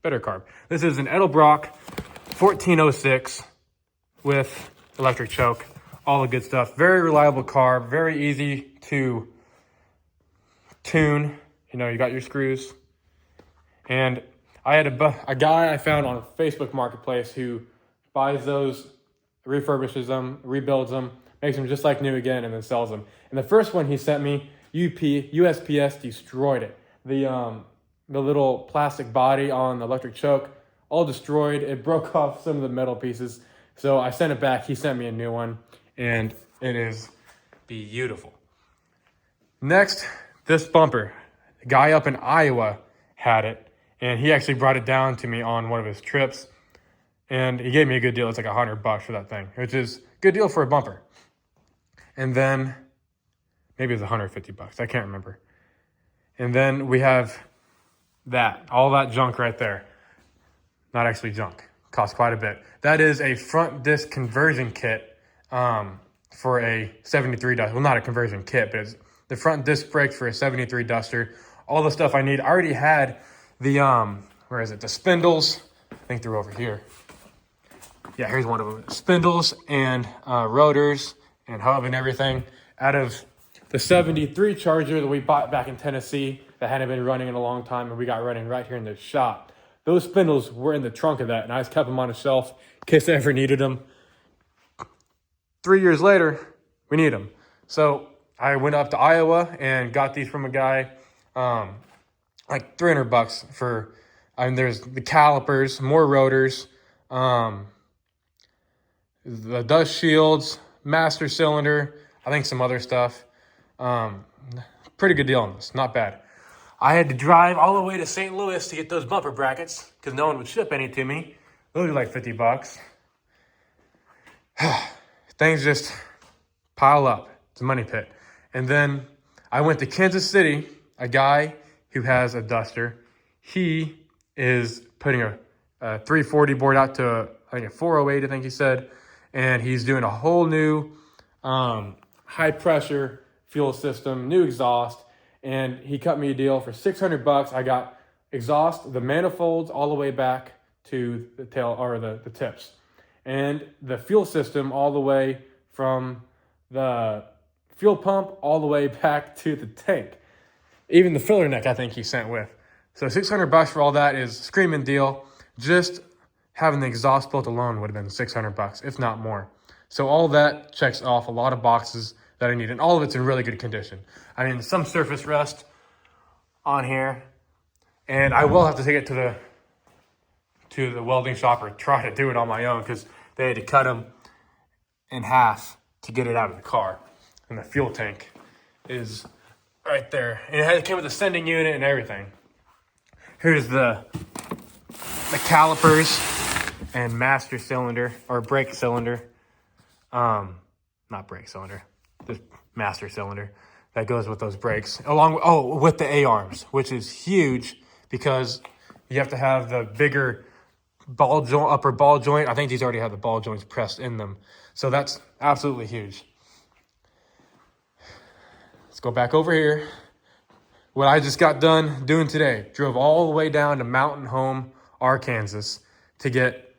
better carb. This is an Edelbrock 1406 with electric choke, all the good stuff. Very reliable carb, very easy to tune. You know, you got your screws. And I had a guy I found on Facebook Marketplace who buys those, refurbishes them, rebuilds them, makes them just like new again, and then sells them. And the first one he sent me, USPS destroyed it. The little plastic body on the electric choke, all destroyed. It broke off some of the metal pieces. So I sent it back. He sent me a new one, and it is beautiful. Next, this bumper. The guy up in Iowa had it, and he actually brought it down to me on one of his trips, and he gave me a good deal. It's like $100 for that thing, which is a good deal for a bumper. And then maybe it was $150. I can't remember. And then we have that, all that junk right there. Not actually junk, costs quite a bit. That is a front disc conversion kit for a 73 Duster. Well, not a conversion kit, but it's the front disc brakes for a 73 Duster. All the stuff I need. I already had the, where is it? The spindles. I think they're over here. Yeah, here's one of them. Spindles and rotors and hub and everything out of the 73 Charger that we bought back in Tennessee that hadn't been running in a long time, and we got running right here in the shop. Those spindles were in the trunk of that, and I just kept them on a shelf in case I ever needed them. 3 years later, we need them. So I went up to Iowa and got these from a guy, like $300 for, there's the calipers, more rotors, the dust shields, master cylinder, I think some other stuff. Pretty good deal on this, not bad. I had to drive all the way to St. Louis to get those bumper brackets because no one would ship any to me. Those are like $50. Things just pile up. It's a money pit. And then I went to Kansas City, a guy who has a Duster. He is putting a 340 board out to, I think, a 408, I think he said. And he's doing a whole new high pressure fuel system, new exhaust. And he cut me a deal for $600. I got exhaust, the manifolds all the way back to the tail, or the tips. And the fuel system all the way from the fuel pump all the way back to the tank. Even the filler neck I think he sent with. So $600 for all that is a screaming deal. Just having the exhaust bolt alone would have been $600, if not more. So all that checks off a lot of boxes that I need, and all of it's in really good condition. I mean, some surface rust on here, and I will have to take it to the welding shop or try to do it on my own because they had to cut them in half to get it out of the car. And the fuel tank is right there. And it came with a sending unit and everything. Here's the calipers and master cylinder, or brake cylinder. Not brake cylinder, the master cylinder that goes with those brakes. Along with, with the A-arms, which is huge because you have to have the bigger upper ball joint. I think these already have the ball joints pressed in them. So that's absolutely huge. Let's go back over here. What I just got done doing today, drove all the way down to Mountain Home, Arkansas to get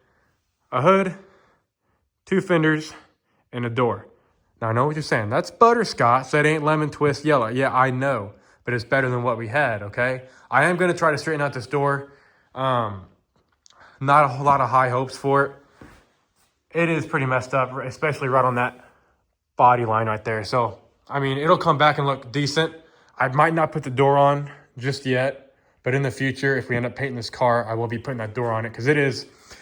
a hood, 2 fenders, and a door. Now, I know what you're saying. That's butterscotch. That ain't lemon twist yellow. Yeah, I know. But it's better than what we had, okay? I am going to try to straighten out this door. Not a whole lot of high hopes for it. It is pretty messed up, especially right on that body line right there. So, I mean, it'll come back and look decent. I might not put the door on just yet. But in the future, if we end up painting this car, I will be putting that door on it. Because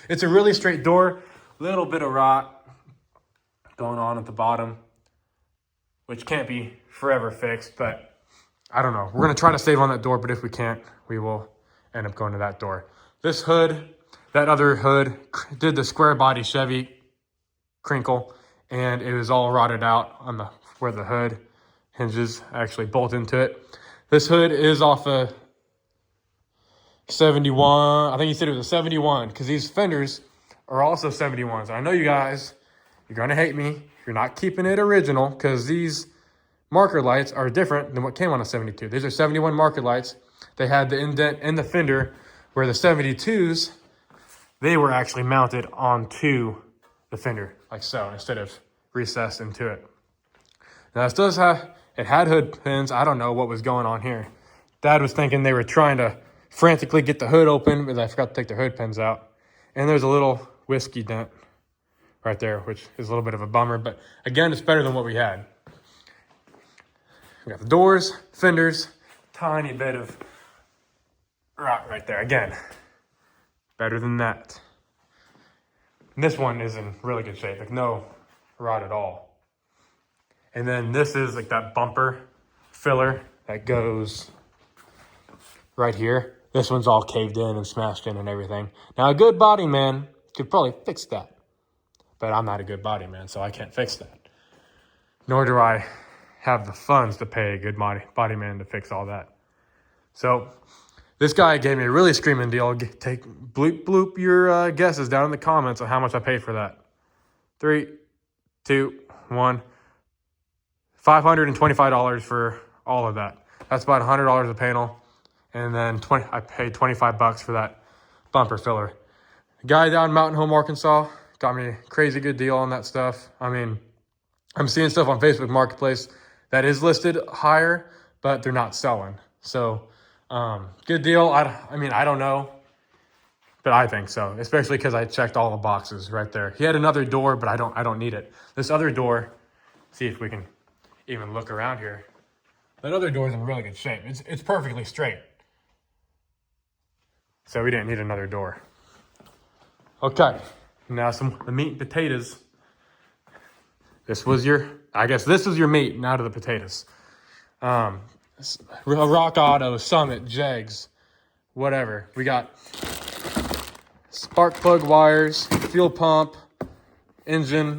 it's a really straight door. Little bit of rot going on at the bottom, which can't be forever fixed, but I don't know. We're going to try to save on that door, but if we can't, we will end up going to that door. This hood, that other hood, did the square body Chevy crinkle, and it was all rotted out on where the hood hinges actually bolt into it. This hood is off a 71. I think he said it was a 71, because these fenders are also 71s. I know you guys, you're going to hate me. You're not keeping it original, because these marker lights are different than what came on a 72. These are 71 marker lights. They had the indent in the fender, where the 72s, they were actually mounted onto the fender, like so, instead of recessed into it. Now, it had hood pins. I don't know what was going on here. Dad was thinking they were trying to frantically get the hood open, but I forgot to take the hood pins out. And there's a little whiskey dent right there, which is a little bit of a bummer, but again, it's better than what we had. We got the doors, fenders, tiny bit of rot right there. Again, better than that. And this one is in really good shape, like no rot at all. And then this is like that bumper filler that goes right here. This one's all caved in and smashed in and everything. Now, a good body man could probably fix that. But I'm not a good body man, so I can't fix that. Nor do I have the funds to pay a good body man to fix all that. So this guy gave me a really screaming deal. Bloop your guesses down in the comments on how much I paid for that. 3, 2, 1. $525 for all of that. That's about $100 a panel. And then I paid $25 for that bumper filler. The guy down in Mountain Home, Arkansas, got me a crazy good deal on that stuff. I mean, I'm seeing stuff on Facebook Marketplace that is listed higher, but they're not selling. So, good deal. I mean, I don't know, but I think so, especially because I checked all the boxes right there. He had another door, but I don't need it. This other door, see if we can even look around here. That other door is in really good shape. It's perfectly straight. So we didn't need another door. Okay. Now the meat and potatoes. This was your meat, now to the potatoes. Rock Auto, Summit, Jegs, whatever. We got spark plug wires, fuel pump, engine,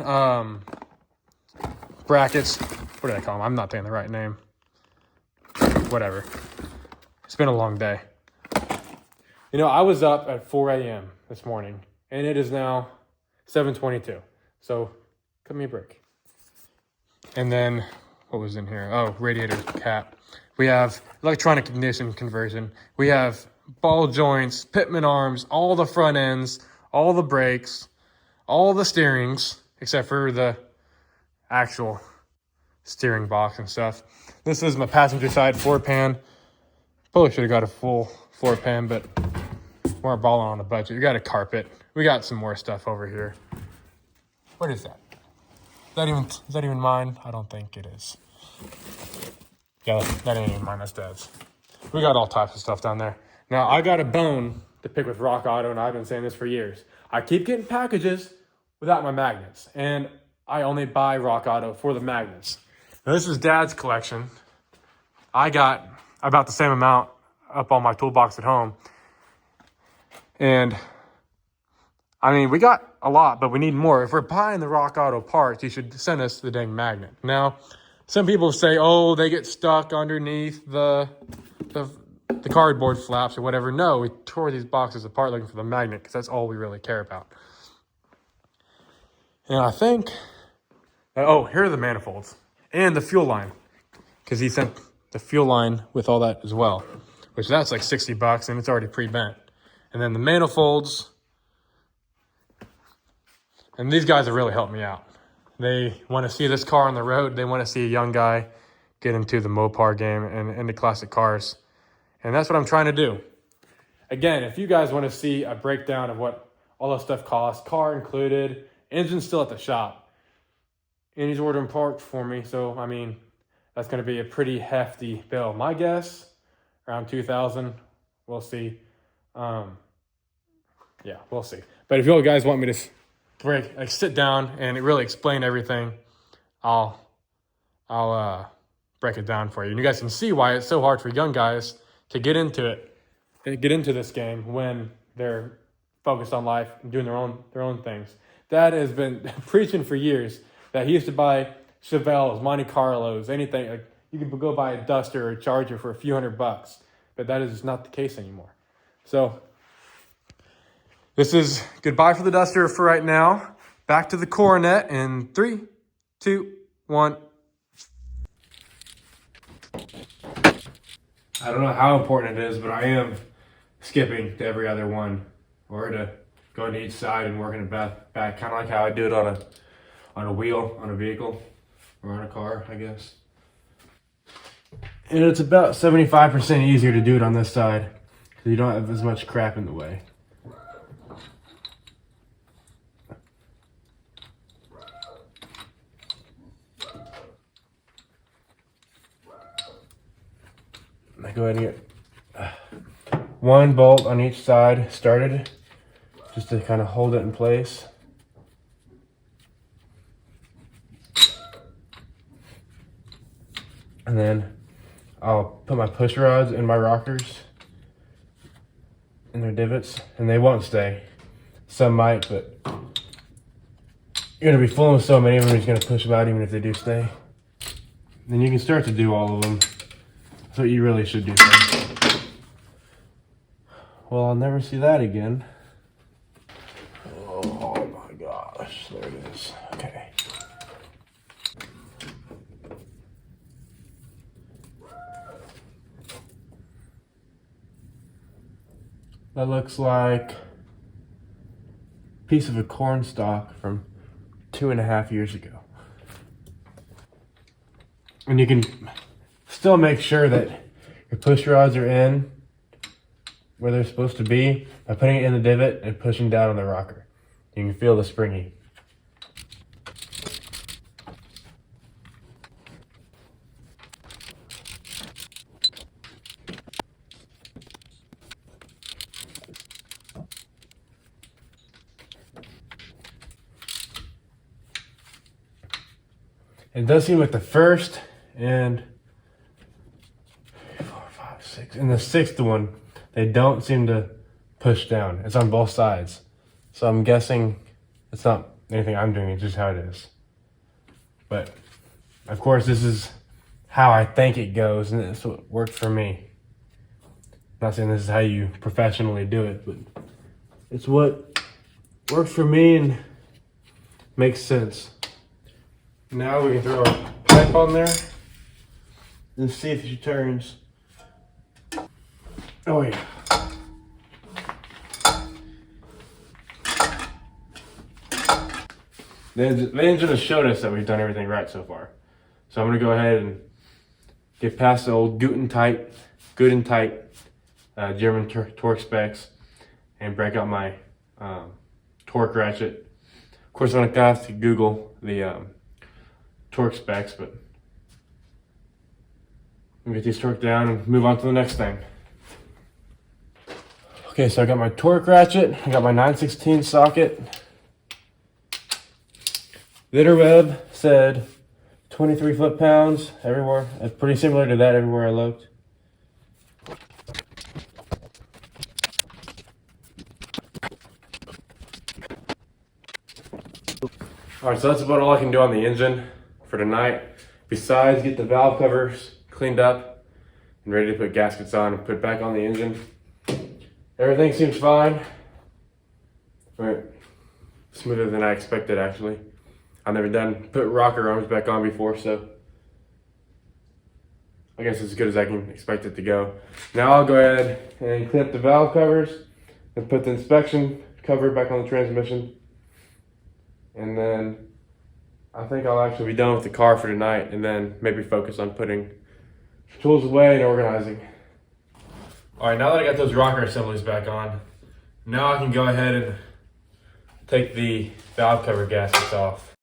brackets. What do they call them? I'm not saying the right name. Whatever. It's been a long day. You know, I was up at 4 a.m. this morning, and it is now 7:22. So, cut me a break. And then, what was in here? Oh, radiator cap. We have electronic ignition conversion. We have ball joints, pitman arms, all the front ends, all the brakes, all the steerings, except for the actual steering box and stuff. This is my passenger side floor pan. Probably should have got a full floor pan, but we're balling on a budget. We got a carpet. We got some more stuff over here. What is that? Is that even mine? I don't think it is. Yeah, that ain't even mine. That's Dad's. We got all types of stuff down there. Now, I got a bone to pick with Rock Auto, and I've been saying this for years. I keep getting packages without my magnets, and I only buy Rock Auto for the magnets. Now, this is Dad's collection. I got about the same amount up on my toolbox at home. And, I mean, we got a lot, but we need more. If we're buying the Rock Auto parts, you should send us the dang magnet. Now, some people say, oh, they get stuck underneath the cardboard flaps or whatever. No, we tore these boxes apart looking for the magnet because that's all we really care about. And I think, oh, here are the manifolds and the fuel line, because he sent the fuel line with all that as well, which that's like $60 and it's already pre-bent. And then the manifolds, And these guys have really helped me out. They want to see this car on the road. They want to see a young guy get into the Mopar game and into classic cars. And that's what I'm trying to do. Again, if you guys want to see a breakdown of what all that stuff costs, car included, engine still at the shop, and he's ordering parts for me. So, I mean, that's going to be a pretty hefty bill. My guess, around $2,000. We'll see. Yeah, we'll see. But if you guys want me to sit down and really explain everything, I'll break it down for you. And you guys can see why it's so hard for young guys to get into this game when they're focused on life and doing their own things. Dad has been preaching for years that he used to buy Chevelles, Monte Carlos, anything. Like, you can go buy a Duster or a Charger for a few $100, but that is not the case anymore. So this is goodbye for the Duster for right now. Back to the Coronet in 3, 2, 1. I don't know how important it is, but I am skipping to every other one, or to go to each side and working it back, kind of like how I do it on a wheel, on a vehicle, or on a car, I guess. And it's about 75% easier to do it on this side, because you don't have as much crap in the way. I go ahead and get one bolt on each side started, just to kind of hold it in place. And then I'll put my push rods in my rockers in their divots, and they won't stay. Some might, but you're gonna be fooling with so many of them, you're just gonna push them out even if they do stay. Then you can start to do all of them. That's what you really should do. Well, I'll never see that again. Oh my gosh, there it is. Okay. That looks like a piece of a corn stalk from 2.5 years ago. And you can still make sure that your push rods are in where they're supposed to be by putting it in the divot and pushing down on the rocker. You can feel the springy. It does seem like the first and 4, 5, 6, and the 6th one, they don't seem to push down. It's on both sides. So I'm guessing it's not anything I'm doing, it's just how it is. But of course, this is how I think it goes, and it's what worked for me. I'm not saying this is how you professionally do it, but it's what works for me and makes sense. Now we can throw our pipe on there and see if she turns. Oh yeah. The engine has showed us that we've done everything right so far. So I'm gonna go ahead and get past the old good and tight German torque specs and break out my torque ratchet. Of course, I'm gonna have to Google the torque specs, but we'll get these torqued down and move on to the next thing. Okay, so I got my torque ratchet, I got my 9/16 socket. Web said 23 foot-pounds everywhere. It's pretty similar to that everywhere I looked. Alright, so that's about all I can do on the engine for tonight. Besides, get the valve covers cleaned up and ready to put gaskets on and put back on the engine. Everything seems fine. Right. Smoother than I expected, actually. I've never put rocker arms back on before, so I guess it's as good as I can expect it to go. Now I'll go ahead and clean up the valve covers and put the inspection cover back on the transmission. And then I think I'll actually be done with the car for tonight, and then maybe focus on putting tools away and organizing. All right, now that I got those rocker assemblies back on, now I can go ahead and take the valve cover gaskets off.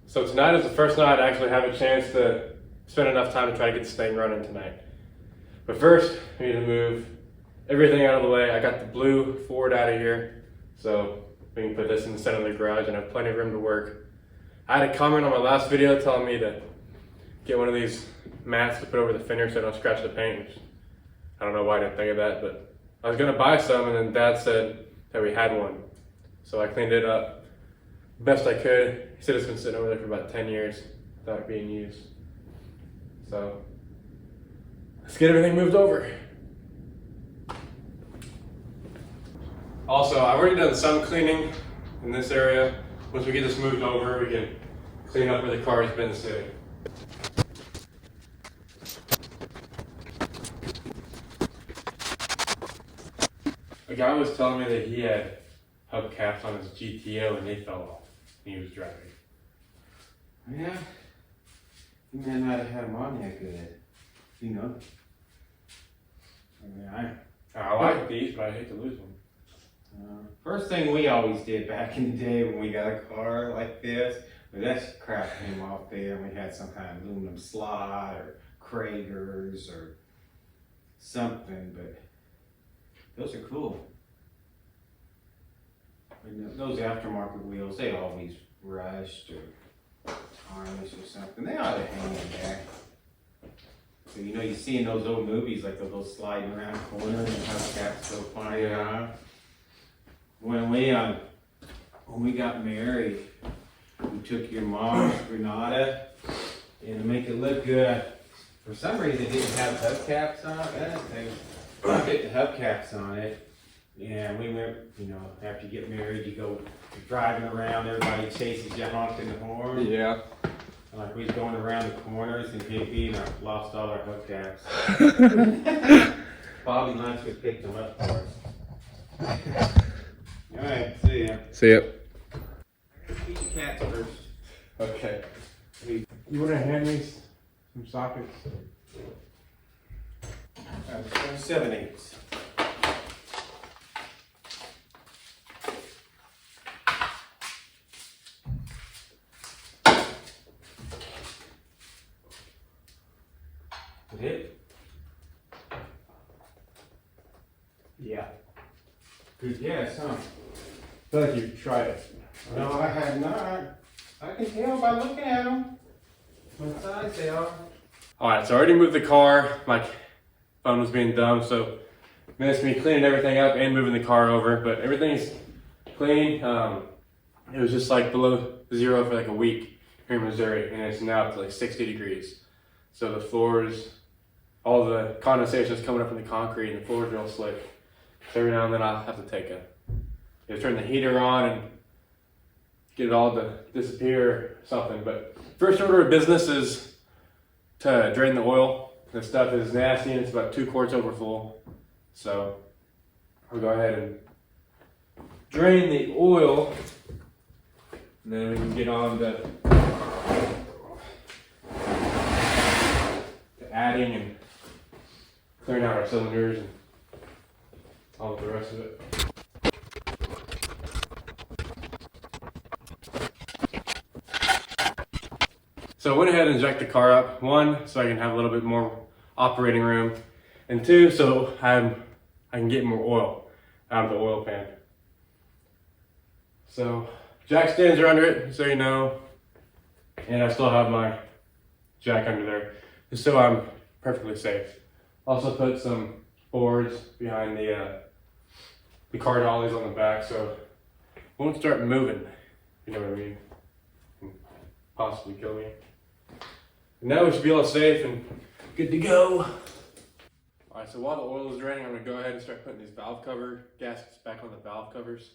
So tonight is the first night I actually have a chance to spend enough time to try to get this thing running tonight. But first, I need to move everything out of the way. I got the blue Ford out of here, so we can put this in the center of the garage and have plenty of room to work. I had a comment on my last video telling me to get one of these mats to put over the fender so I don't scratch the paint, which I don't know why I didn't think of that, but I was gonna buy some, and then Dad said that we had one. So I cleaned it up best I could. He said it's been sitting over there for about 10 years without it being used. So let's get everything moved over. Also, I've already done some cleaning in this area. Once we get this moved over, we can clean up where the car's been sitting. A guy was telling me that he had hubcaps on his GTO and they fell off when he was driving. Yeah. You may not have had them on yet good. You know. I mean, I like these, but I hate to lose them. First thing we always did back in the day when we got a car like this, when that crap came off there and we had some kind of aluminum slot or Kragers or something, but those are cool. And those aftermarket wheels, they always rushed or tarnished or something. They ought to hang in there. So you know, you see in those old movies like those sliding around corners and hubcaps go flying around. When we got married, we took your mom's Granada, and to make it look good, for some reason it didn't have hubcaps on it. They put the hubcaps on it, and we went, you know, after you get married, you're driving around, everybody chases you honking the horn. Yeah. Like we was going around the corners in Hippie and I lost all our hubcaps. Bobby Lunch would pick them up for us. All right, see ya. See ya. Feed the cats first. Okay. You want to hand me some sockets? 7/8. It? Yeah. Good guess, huh? I feel like you've tried it. No, I have not. I can tell by looking at them what size they are. Alright, so I already moved the car. My phone was being dumb, so missed me cleaning everything up and moving the car over, but everything's clean. It was just like below zero for like a week here in Missouri, and it's now up to like 60 degrees. So the floors, all the condensation is coming up from the concrete, and the floor is real slick. So every now and then I'll have to turn the heater on and get it all to disappear or something. But first order of business is to drain the oil. The stuff is nasty and it's about 2 quarts over full. So I'll go ahead and drain the oil, and then we can get on to adding and clearing out our cylinders and all of the rest of it. So I went ahead and jacked the car up. 1, so I can have a little bit more operating room, and 2, so I can get more oil out of the oil pan. So jack stands are under it, so you know, and I still have my jack under there, just so I'm perfectly safe. Also put some boards behind the car dollies on the back, so it won't start moving, you know what I mean, and possibly kill me. And now we should be all safe and good to go. All right, so while the oil is draining, I'm gonna go ahead and start putting these valve cover gaskets back on the valve covers.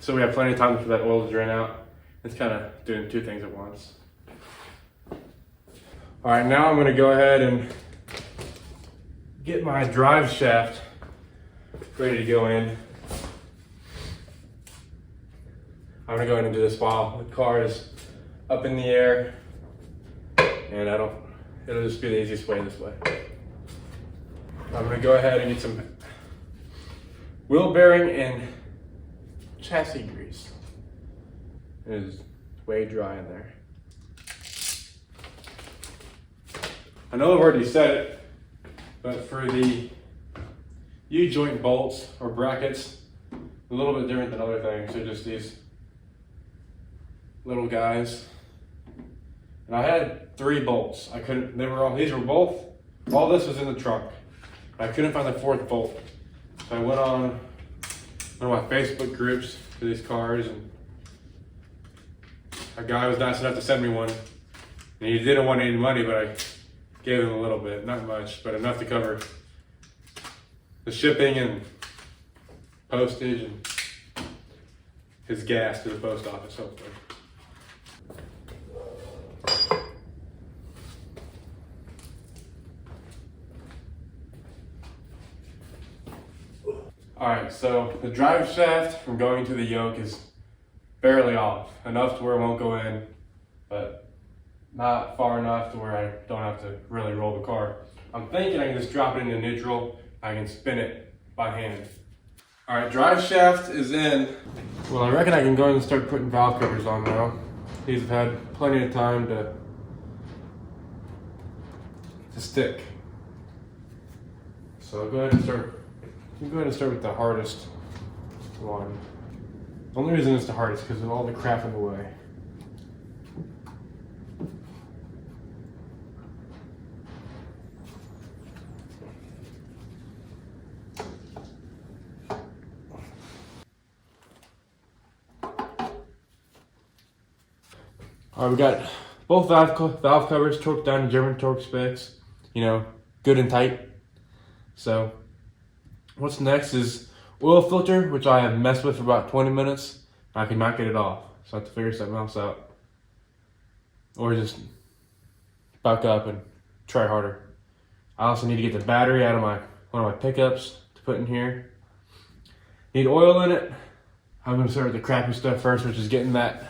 So we have plenty of time for that oil to drain out. It's kind of doing two things at once. All right, now I'm gonna go ahead and get my drive shaft ready to go in. I'm gonna go ahead and do this while the car is up in the air, and it'll just be the easiest way this way. I'm gonna go ahead and get some wheel bearing and chassis grease. It is way dry in there. I know I've already said it, but for the U-joint bolts or brackets, a little bit different than other things. They're just these little guys. And I had 3 bolts. These were both, all this was in the trunk. I couldn't find the 4th bolt. So I went on one of my Facebook groups for these cars, and a guy was nice enough to send me one. And he didn't want any money, but I gave him a little bit, not much, but enough to cover the shipping and postage and his gas to the post office, hopefully. Alright, so the drive shaft from going to the yoke is barely off, enough to where it won't go in, but not far enough to where I don't have to really roll the car. I'm thinking I can just drop it into neutral. I can spin it by hand. Alright, drive shaft is in. Well, I reckon I can go ahead and start putting valve covers on now. These have had plenty of time to stick. So I'll go ahead and start. I'm going to start with the hardest one. The only reason it's the hardest is because of all the crap in the way. Alright, we got both valve covers torqued down to German torque specs. You know, good and tight. So what's next is oil filter, which I have messed with for about 20 minutes. I cannot get it off, so I have to figure something else out. Or just buck up and try harder. I also need to get the battery out of one of my pickups to put in here. Need oil in it. I'm gonna start with the crappy stuff first, which is getting that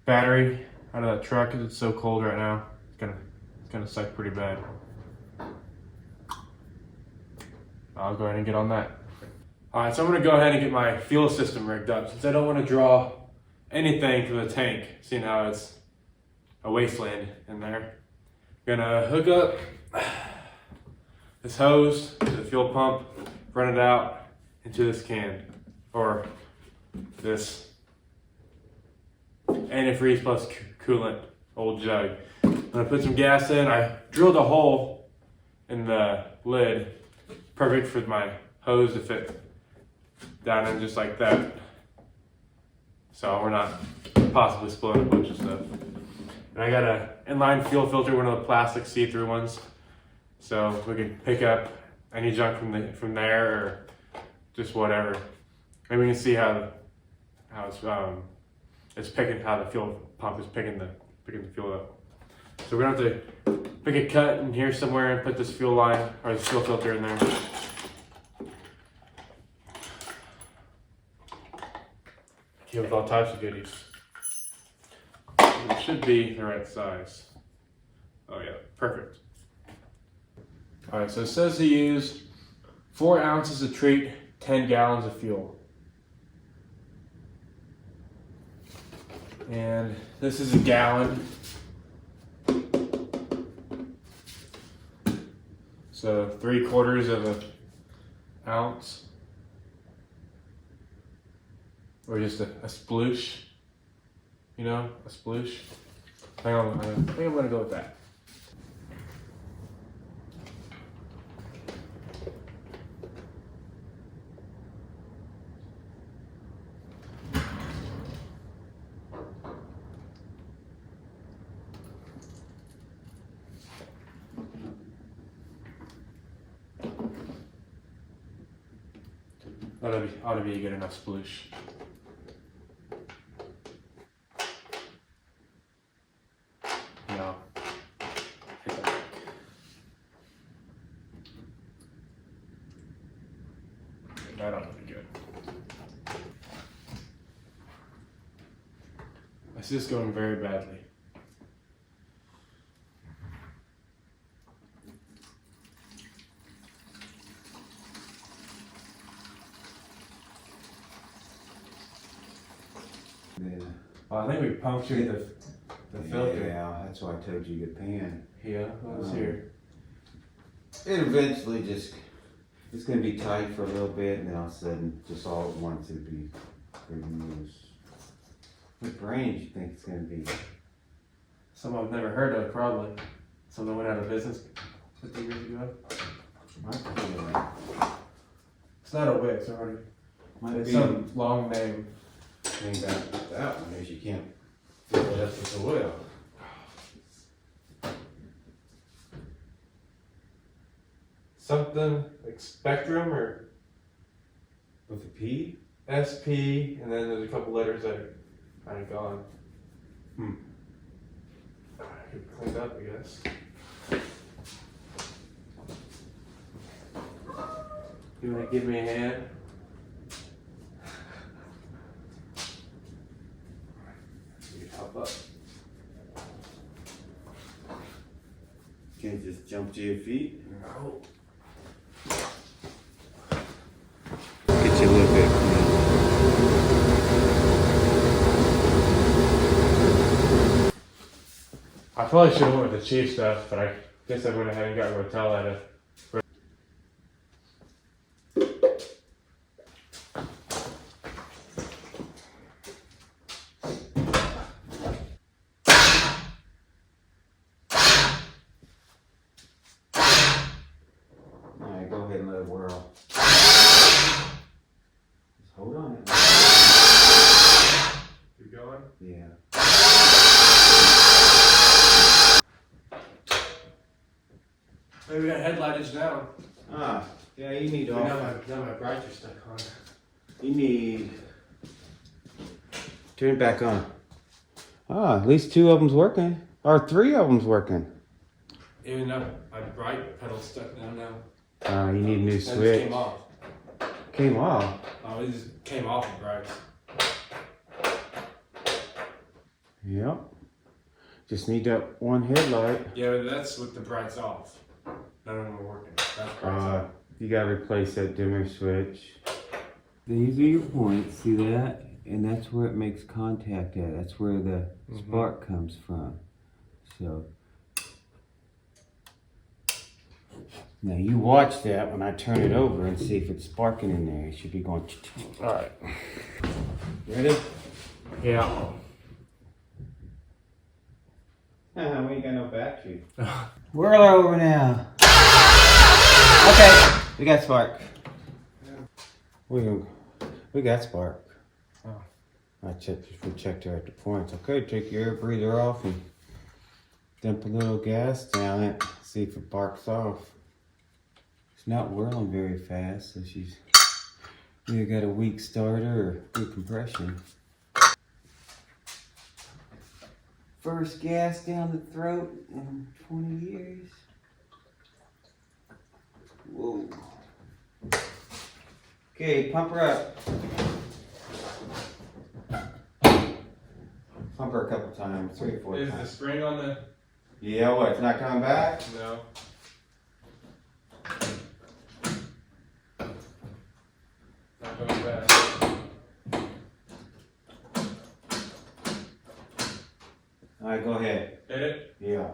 battery out of that truck because it's so cold right now. It's gonna suck pretty bad. I'll go ahead and get on that. Alright, so I'm gonna go ahead and get my fuel system rigged up since I don't want to draw anything from the tank, seeing how it's a wasteland in there. I'm gonna hook up this hose to the fuel pump, run it out into this can, or this antifreeze plus coolant old jug. I'm gonna put some gas in. I drilled a hole in the lid, perfect for my hose to fit down in just like that. So we're not possibly splitting a bunch of stuff. And I got a inline fuel filter, one of the plastic see-through ones. So we can pick up any junk from there or just whatever. Maybe we can see how the fuel pump is picking the fuel up. So we're gonna have to pick a cut in here somewhere and put this fuel line or this fuel filter in there. Came with all types of goodies. It should be the right size. Oh yeah, perfect. All right, so it says to use 4 ounces to treat 10 gallons of fuel. And this is a gallon. So 3/4 of an ounce. Or just a sploosh. You know, a sploosh. Hang on, I think I'm gonna go with that. Ought to be a good enough sploosh. No. That ought to be good. I see this going very badly. Yeah. I think we punctured the filter. Yeah, that's why I told you to pan. Yeah, let's hear. It eventually just, it's going to be tight for a little bit, and then all of a sudden, just all at once, it'll be pretty loose. What brand do you think it's going to be? Some I've never heard of, probably. Some that went out of business 50 years ago. Might be, It's not a Wix, already. might It's be some long name. thing about that one is you can't fill it up with oil. Something like Spectrum or With a P? SP, and then there's a couple letters that are kind of gone. I could clean it up, I guess. You want to give me a hand? You help up. Can't just jump to your feet? No. Get you a little bit. I probably should have went with the cheap stuff, but I guess I went ahead and got Rotel out of. Alright, go ahead and let it whirl. Just hold on it. Keep going. Yeah. Maybe we got headlightage down. Ah, yeah, you need Now off. my brights are stuck on. You need. Turn it back on. Ah, at least two of them's working. Or three of them's working. Even though my bright pedal's stuck down now. Ah, you need a new It just switch. came off. Came off. Oh, it just came off the brights. Yep. Just need that one headlight. Yeah, but that's with the brights off. None of them are working. That's brights off. You gotta replace that dimmer switch. These are your points, see that? And that's where it makes contact at. That's where the spark comes from. So. Now you watch that when I turn it over and see if it's sparking in there. It should be going. Alright. Ready? Yeah. We ain't got no battery. Whirl over now. Okay, we got spark. We got spark. Oh. We checked her at the points. Okay, take your air breather off and dump a little gas down it. See if it barks off. It's not whirling very fast, so she's either got a weak starter or good compression. First gas down the throat in 20 years. Whoa. Okay, pump her up. Pump her a couple times, 3 or 4 Is the times. spring on the... Yeah, what, it's not coming back? No. Not going back. Alright, go ahead. Hit it? Yeah.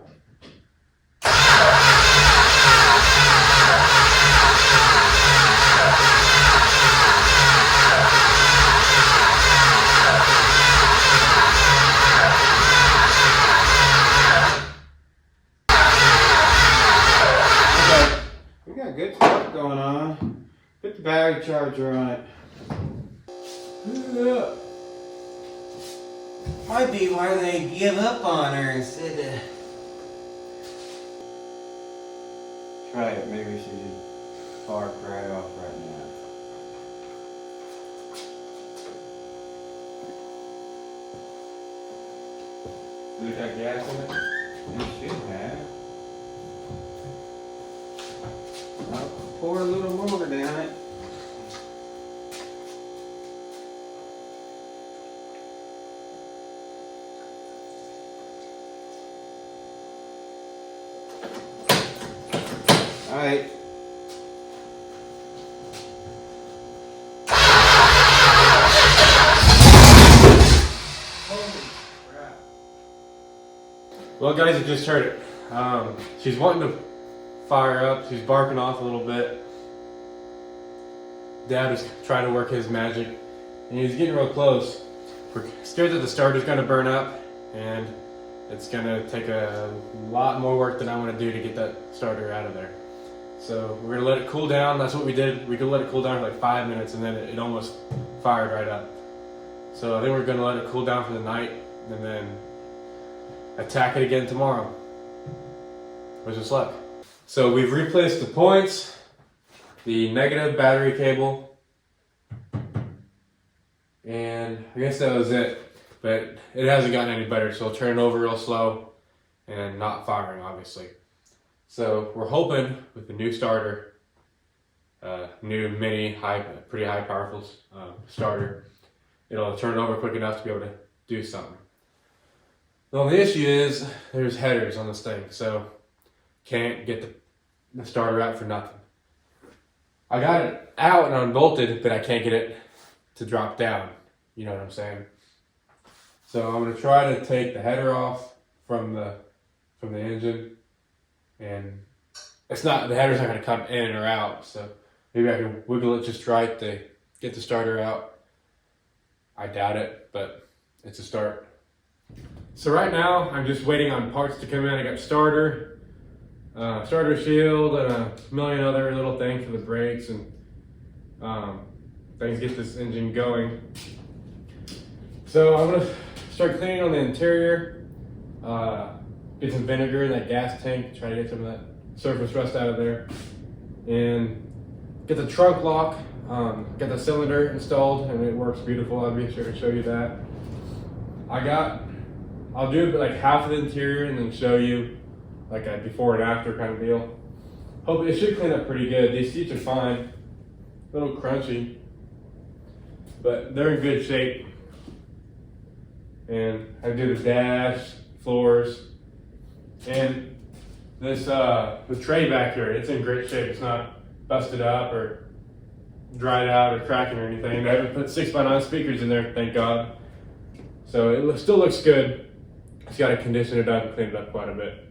We got good stuff going on. Put the battery charger on it. Might be why they give up on her instead of... Try it, maybe she should spark right off right now. We got gas in it? It should have. I'll pour a little more down it. Alright. Well, guys, you just heard it. She's wanting to fire up. She's barking off a little bit. Dad was trying to work his magic, and he's getting real close. We're scared that the starter's going to burn up, and it's going to take a lot more work than I want to do to get that starter out of there. So we're going to let it cool down. That's what we did. We could let it cool down for like 5 minutes, and then it almost fired right up. So I think we're going to let it cool down for the night, and then attack it again tomorrow. Wish us luck. So we've replaced the points, the negative battery cable, and I guess that was it. But it hasn't gotten any better, so it'll turn over real slow and not firing, obviously. So we're hoping with the new starter, new mini, pretty high powerful starter, it'll turn over quick enough to be able to do something. Well, the issue is there's headers on this thing, so can't get the starter out for nothing. I got it out and unbolted, but I can't get it to drop down. You know what I'm saying? So I'm gonna try to take the header off from the engine, and the header's not gonna come in or out. So maybe I can wiggle it just right to get the starter out. I doubt it, but it's a start. So right now, I'm just waiting on parts to come in. I got starter shield, and a million other little things for the brakes and things to get this engine going. So I'm gonna start cleaning on the interior, get some vinegar in that gas tank, try to get some of that surface rust out of there, and get the trunk lock, get the cylinder installed, and it works beautiful. I'll be sure to show you that. I'll do like half of the interior and then show you like a before and after kind of deal. Hope it should clean up pretty good. These seats are fine, a little crunchy, but they're in good shape. And I do the dash, floors, and this the tray back here, it's in great shape. It's not busted up or dried out or cracking or anything. I haven't put 6x9 speakers in there, thank God. So it still looks good. Just got to condition it up and clean it up quite a bit.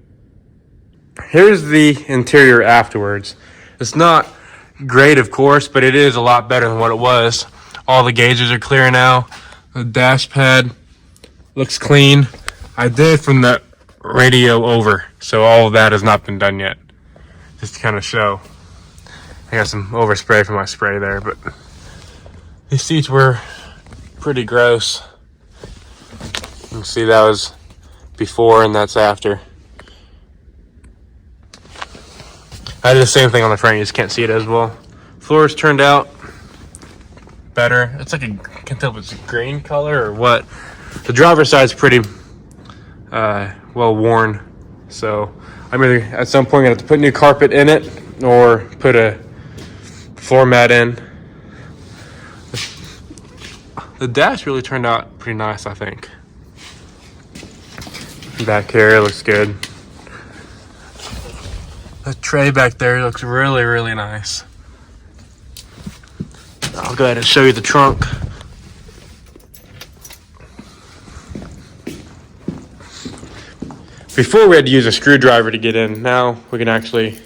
Here's the interior afterwards. It's not great, of course, but it is a lot better than what it was. All the gauges are clear now. The dash pad looks clean. I did from the radio over, so all of that has not been done yet. Just to kind of show. I got some overspray from my spray there, but these seats were pretty gross. You can see that was before and that's after. I did the same thing on the front, you just can't see it as well. Floors turned out better. It's like I can't tell if it's a green color or what. The driver's side's pretty well worn, so I'm either at some point gonna have to put new carpet in it or put a floor mat in. The dash really turned out pretty nice, I think. Back here looks good. The tray back there looks really, really nice. I'll go ahead and show you the trunk. Before we had to use a screwdriver to get in. Now we can actually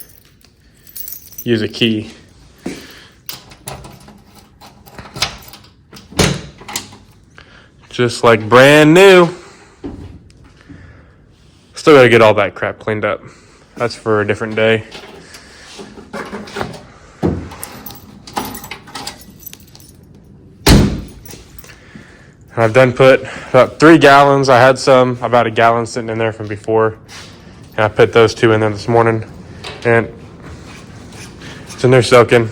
use a key. Just like brand new. Still gotta get all that crap cleaned up. That's for a different day. I've done put about 3 gallons. I had about a gallon sitting in there from before. And I put those 2 in there this morning. And it's in there soaking.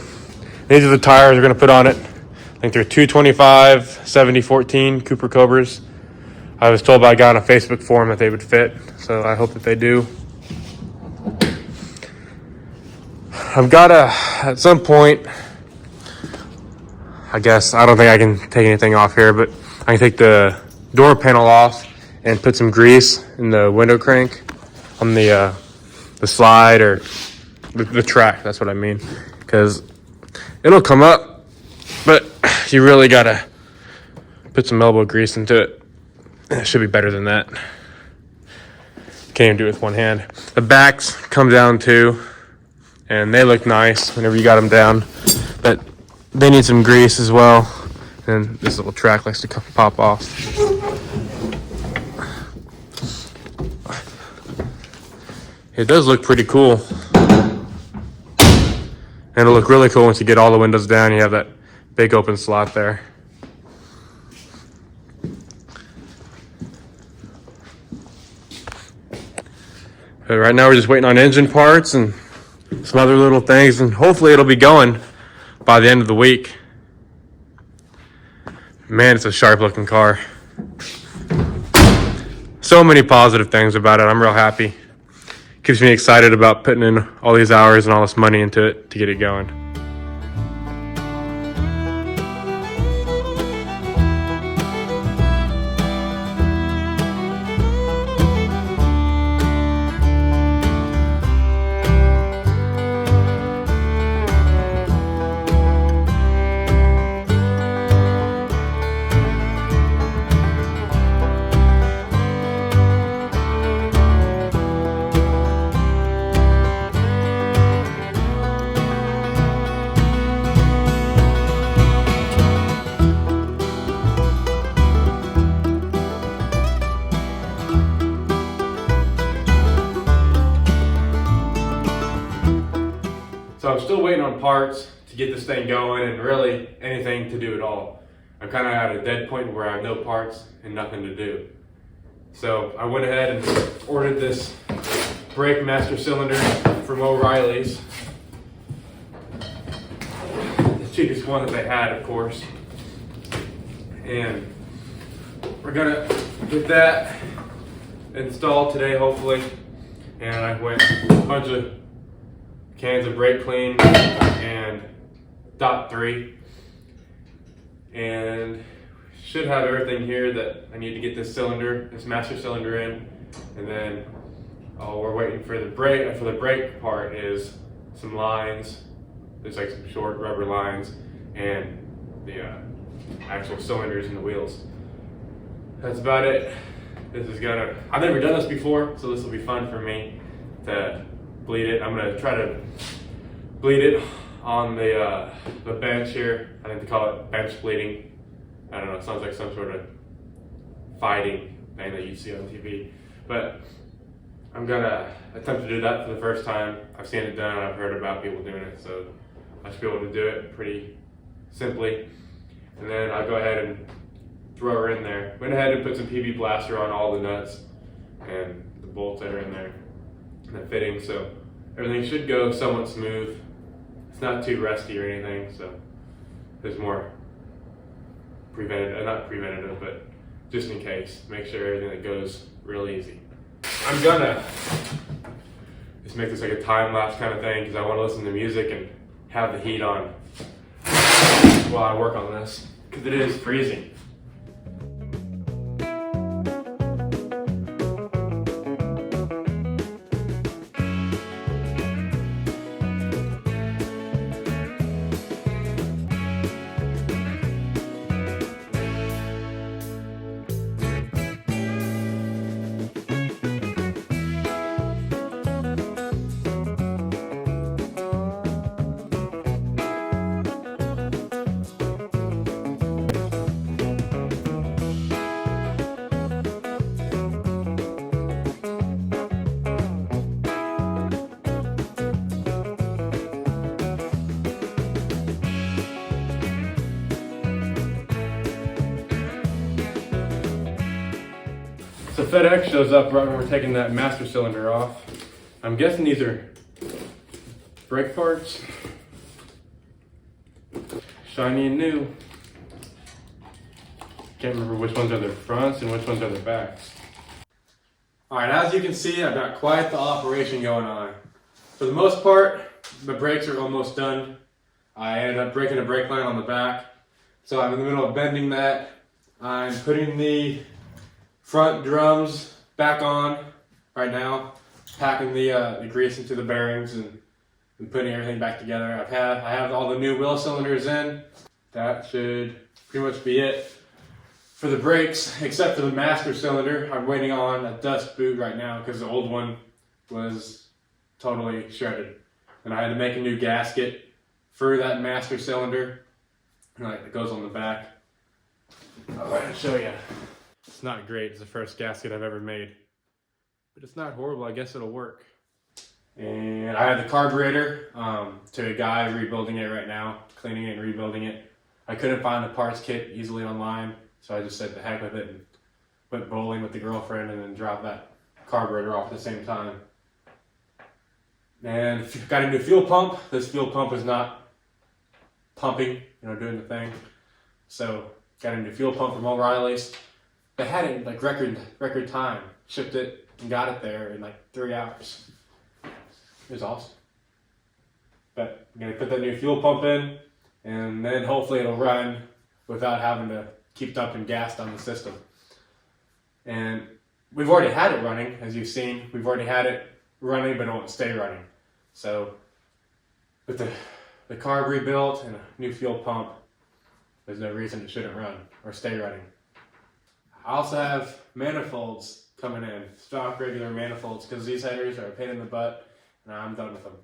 These are the tires we're gonna put on it. I think they're 225, 70, 14 Cooper Cobras. I was told by a guy on a Facebook forum that they would fit, so I hope that they do. I've got to, at some point, I guess, I don't think I can take anything off here, but I can take the door panel off and put some grease in the window crank on the slide or the track, that's what I mean. Because it'll come up, but you really got to put some elbow grease into it. It should be better than that. Can't even do it with one hand. The backs come down too, and they look nice whenever you got them down, but they need some grease as well. And this little track likes to pop off. It does look pretty cool. And it'll look really cool once you get all the windows down. You have that big open slot there. But right now we're just waiting on engine parts and some other little things, and hopefully it'll be going by the end of the week. Man, it's a sharp looking car. So many positive things about it. I'm real happy. Keeps me excited about putting in all these hours and all this money into it to get it going. So I'm still waiting on parts to get this thing going, and really anything to do at all. I'm kind of at a dead point where I have no parts and nothing to do. So I went ahead and ordered this brake master cylinder from O'Reilly's. The cheapest one that they had, of course. And we're gonna get that installed today, hopefully. And I went a bunch of cans of brake clean and .3, and should have everything here that I need to get this master cylinder in. And then all we're waiting for the brake part is some lines. There's like some short rubber lines and the actual cylinders in the wheels. That's about it. I've never done this before, so this will be fun for me to bleed it. I'm gonna try to bleed it on the bench here. I think they call it bench bleeding. I don't know, it sounds like some sort of fighting thing that you see on TV. But I'm gonna attempt to do that for the first time. I've seen it done, I've heard about people doing it, so I should be able to do it pretty simply. And then I'll go ahead and throw her in there. Went ahead and put some PB Blaster on all the nuts and the bolts that are in there and the fitting, so everything should go somewhat smooth. It's not too rusty or anything, so there's more not preventative, but just in case. Make sure everything that goes real easy. I'm gonna just make this like a time-lapse kind of thing because I want to listen to music and have the heat on while I work on this because it is freezing. So FedEx shows up right when we're taking that master cylinder off. I'm guessing these are brake parts. Shiny and new. Can't remember which ones are their fronts and which ones are their backs. Alright, as you can see, I've got quite the operation going on. For the most part, the brakes are almost done. I ended up breaking a brake line on the back. So I'm in the middle of bending that. I'm putting the front drums back on right now. Packing the grease into the bearings and putting everything back together. I have all the new wheel cylinders in. That should pretty much be it for the brakes, except for the master cylinder. I'm waiting on a dust boot right now because the old one was totally shredded. And I had to make a new gasket for that master cylinder. Like it goes on the back. I'll go ahead and show you. It's not great. It's the first gasket I've ever made. But it's not horrible. I guess it'll work. And I have the carburetor to a guy rebuilding it right now, cleaning it and rebuilding it. I couldn't find the parts kit easily online, so I just said the heck with it and went bowling with the girlfriend and then dropped that carburetor off at the same time. And got a new fuel pump. This fuel pump is not pumping, doing the thing. So got a new fuel pump from O'Reilly's. They had it in like record time. Shipped it and got it there in like 3 hours. It was awesome. But I'm gonna put that new fuel pump in, and then hopefully it'll run without having to keep dumping gas down the system. And we've already had it running, as you've seen. We've already had it running, but it won't stay running. So with the carb rebuilt and a new fuel pump, there's no reason it shouldn't run or stay running. I also have manifolds coming in, stock regular manifolds, because these headers are a pain in the butt, and I'm done with them.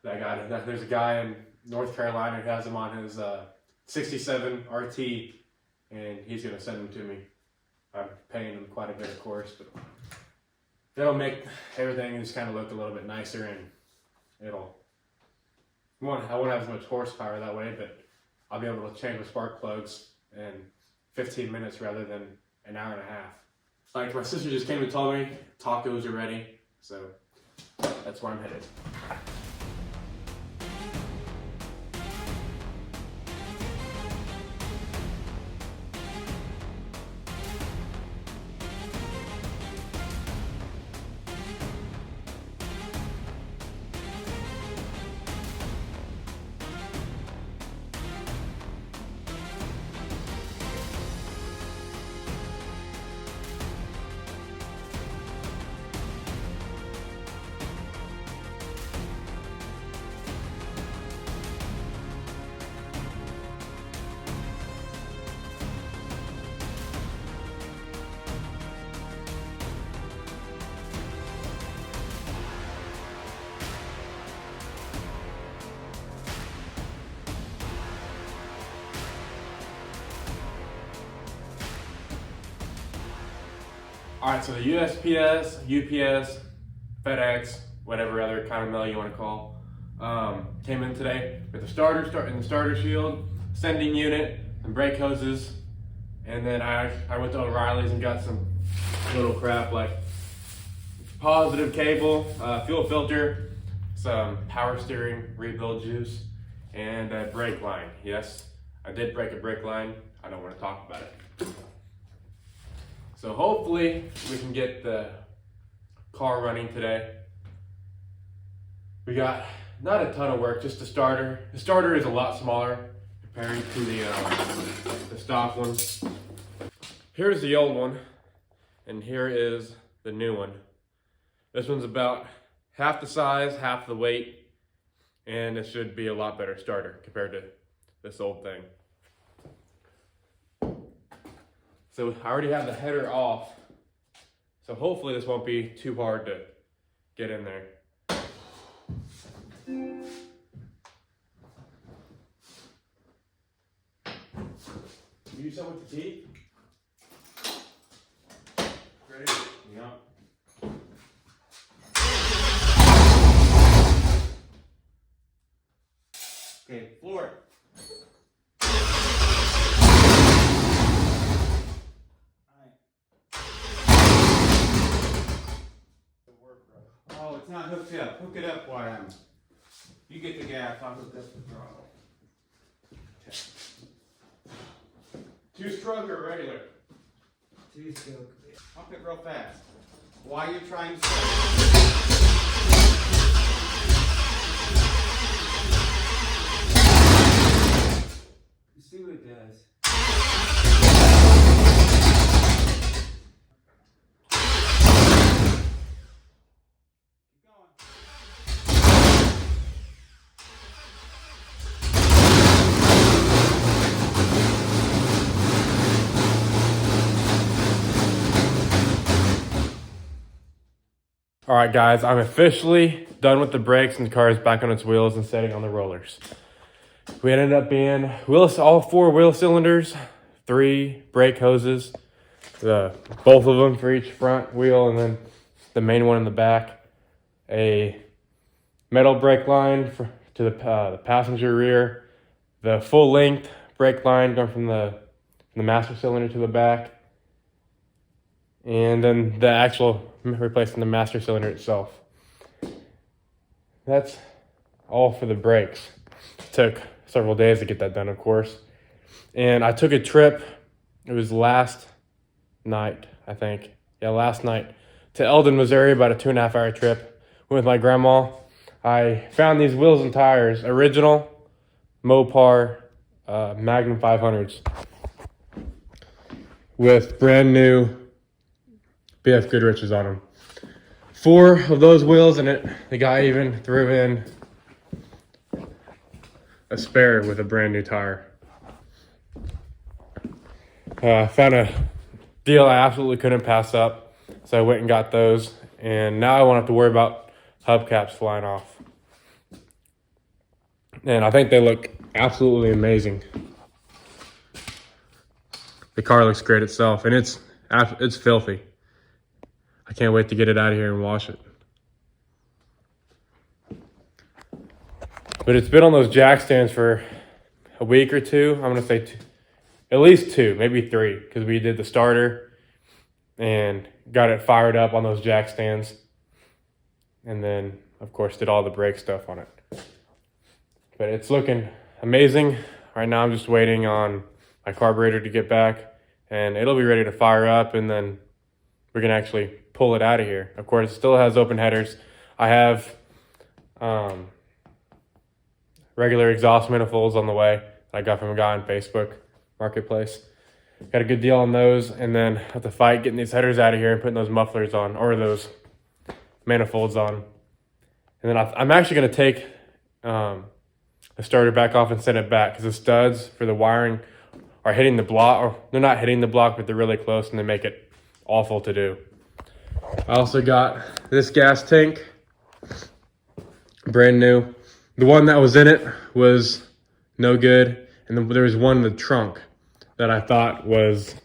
There's a guy in North Carolina who has them on his 67 RT, and he's going to send them to me. I'm paying him quite a bit, of course, but it'll make everything just kind of look a little bit nicer, and I won't have as much horsepower that way, but I'll be able to change the spark plugs in 15 minutes rather than an hour and a half. Like my sister just came and told me tacos are ready, so that's where I'm headed. Alright, so the USPS, UPS, FedEx, whatever other kind of mail you want to call, came in today with the starter shield, sending unit, and brake hoses. And then I went to O'Reilly's and got some little crap like positive cable, fuel filter, some power steering rebuild juice, and a brake line. Yes, I did break a brake line. I don't want to talk about it. So hopefully we can get the car running today. We got not a ton of work, just the starter. The starter is a lot smaller compared to the stock one. Here's the old one, and here is the new one. This one's about half the size, half the weight, and it should be a lot better starter compared to this old thing. So I already have the header off, so hopefully this won't be too hard to get in there. You use something with the teeth? Ready? Yeah. Okay, floor it. Oh, it's not hooked up. Hook it up while you get the gas, I'll hook up the throttle. Two-stroke or regular? Two-stroke. Pump it real fast. While you're trying to start. See what it does. Keep going. All right, guys, I'm officially done with the brakes and the car is back on its wheels and setting on the rollers. We ended up being all 4 wheel cylinders, 3 brake hoses, both of them for each front wheel, and then the main one in the back. A metal brake line to the passenger rear, the full length brake line going from the master cylinder to the back, and then the actual replacing the master cylinder itself. That's all for the brakes. Took several days to get that done, of course. And I took a trip, it was last night, I think. Yeah, last night to Eldon, Missouri, about a 2.5 hour trip. Went with my grandma. I found these wheels and tires, original Mopar Magnum 500s with brand new BF Goodrich's on them. 4 of those wheels in it. The guy even threw in a spare with a brand new tire. Found a deal I absolutely couldn't pass up, so I went and got those, and now I won't have to worry about hubcaps flying off. And I think they look absolutely amazing. The car looks great itself, and it's filthy. I can't wait to get it out of here and wash it. But it's been on those jack stands for a week or 2. I'm gonna say 2, at least 2, maybe 3, because we did the starter and got it fired up on those jack stands. And then, of course, did all the brake stuff on it. But it's looking amazing. Right now I'm just waiting on my carburetor to get back, and it'll be ready to fire up, and then we can actually pull it out of here. Of course, it still has open headers. I have regular exhaust manifolds on the way that I got from a guy on Facebook Marketplace. Got a good deal on those, and then have to fight getting these headers out of here and putting those mufflers on, or those manifolds on. And then I'm actually going to take the starter back off and send it back, because the studs for the wiring are hitting the block, or they're not hitting the block, but they're really close, and they make it awful to do. I also got this gas tank, brand new. The one that was in it was no good, and then there was one in the trunk that I thought was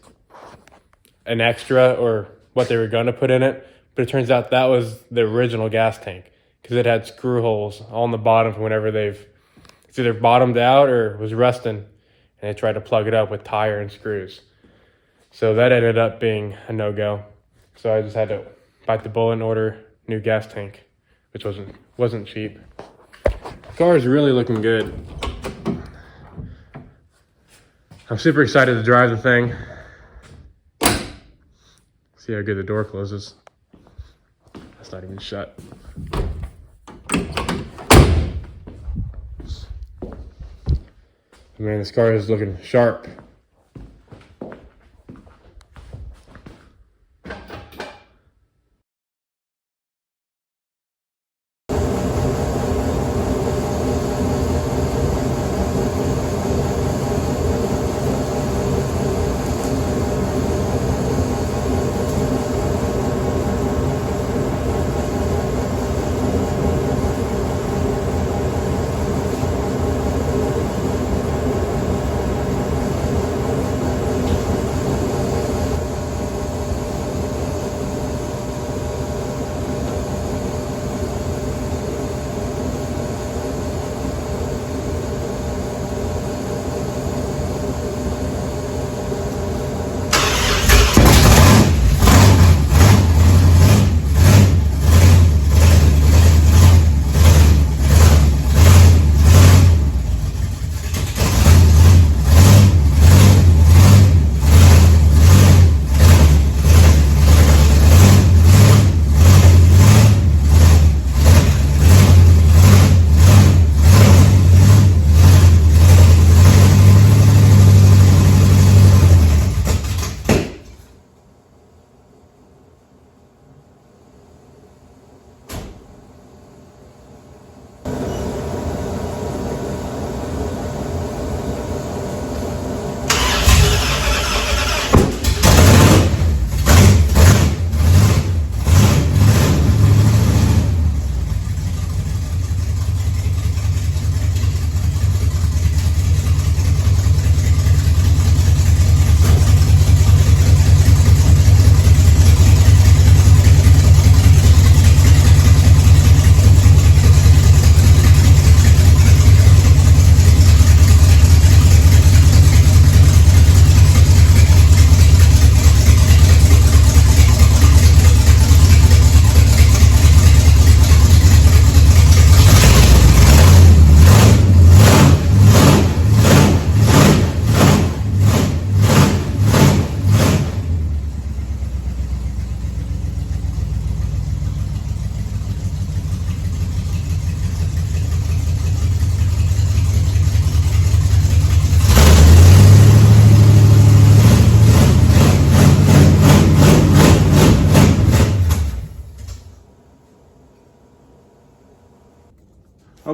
an extra, or what they were going to put in it, but it turns out that was the original gas tank, because it had screw holes on the bottom from whenever it's either bottomed out or was rusting, and they tried to plug it up with tire and screws. So that ended up being a no-go. So I just had to bite the bullet and order new gas tank, which wasn't cheap. The car is really looking good. I'm super excited to drive the thing. See how good the door closes. That's not even shut. Man, this car is looking sharp.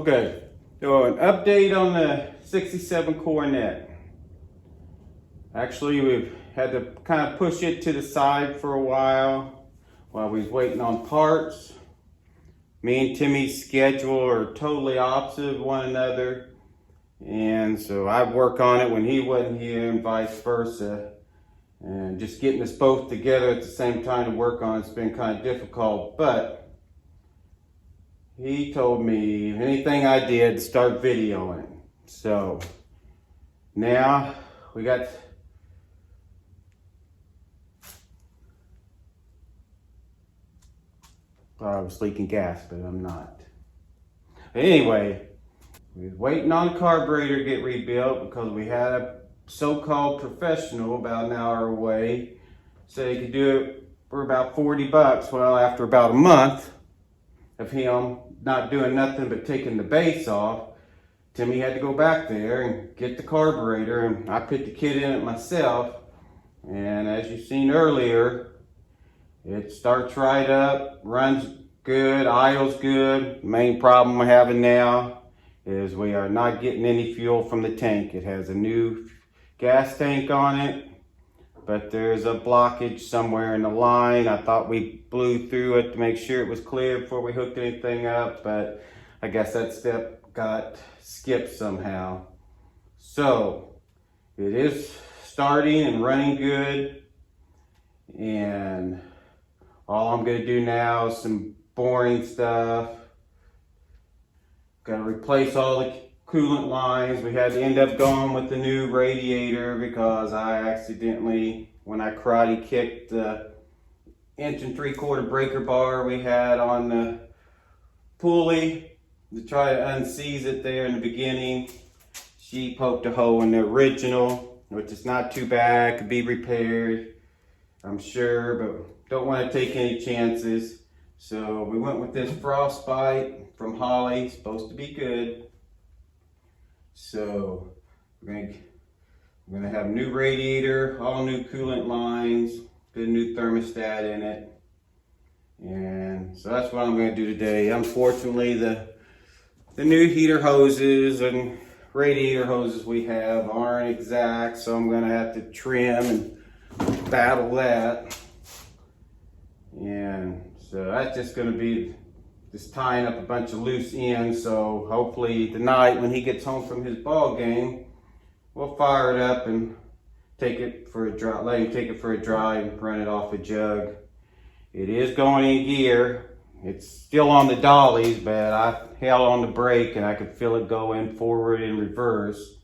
Okay, so an update on the 67 Coronet. Actually, we've had to kind of push it to the side for a while we was waiting on parts. Me and Timmy's schedule are totally opposite of one another. And so I work on it when he wasn't here and vice versa. And just getting us both together at the same time to work on it's been kind of difficult. But he told me anything I did to start videoing. So now we got I was leaking gas, but I'm not. Anyway, we was waiting on the carburetor to get rebuilt because we had a so-called professional about an hour away say he could do it for about 40 bucks. Well, after about a month of him not doing nothing but taking the base off, Timmy had to go back there and get the carburetor, and I put the kit in it myself. And as you've seen earlier, it starts right up, runs good, idles good. Main problem we're having now is we are not getting any fuel from the tank. It has a new gas tank on it, but there's a blockage somewhere in the line. I thought we blew through it to make sure it was clear before we hooked anything up, but I guess that step got skipped somehow. So it is starting and running good, and all I'm gonna do now is some boring stuff. Gotta replace all the coolant lines. We had to end up going with the new radiator because I accidentally, when I karate kicked the 1 3/4 breaker bar we had on the pulley to try to unseize it there in the beginning, she poked a hole in the original, which is not too bad, could be repaired, I'm sure, but don't want to take any chances. So we went with this Frostbite from Holly, supposed to be good. So we're gonna have new radiator, all new coolant lines, good new thermostat in it. And so that's what I'm gonna do today. Unfortunately, the new heater hoses and radiator hoses we have aren't exact, so I'm gonna have to trim and battle that. And so that's just gonna be just tying up a bunch of loose ends. So hopefully tonight when he gets home from his ball game, we'll fire it up and take it for a dry, let him take it for a drive and run it off a jug. It is going in gear. It's still on the dollies, but I held on the brake and I could feel it going forward and reverse.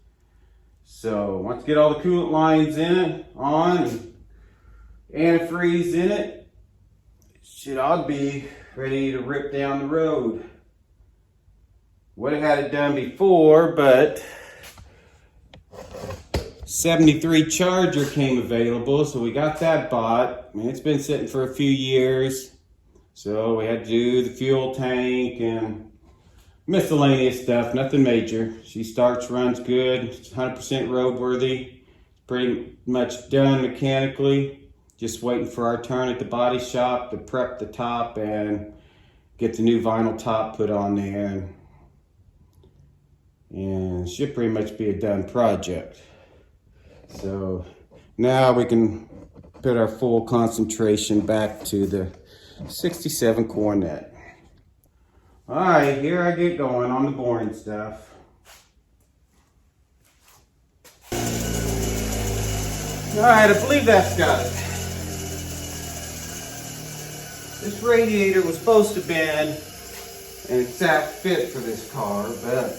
So once I get all the coolant lines in it, on, and antifreeze in it, should all be ready to rip down the road. Would have had it done before, but 73 Charger came available, so we got that bought. I mean, it's been sitting for a few years, so we had to do the fuel tank and miscellaneous stuff, nothing major. She starts, runs good, it's 100% roadworthy, pretty much done mechanically. Just waiting for our turn at the body shop to prep the top and get the new vinyl top put on there. And should pretty much be a done project. So now we can put our full concentration back to the 67 Coronet. All right, here I get going on the boring stuff. All right, I believe that's got it. This radiator was supposed to have been an exact fit for this car, but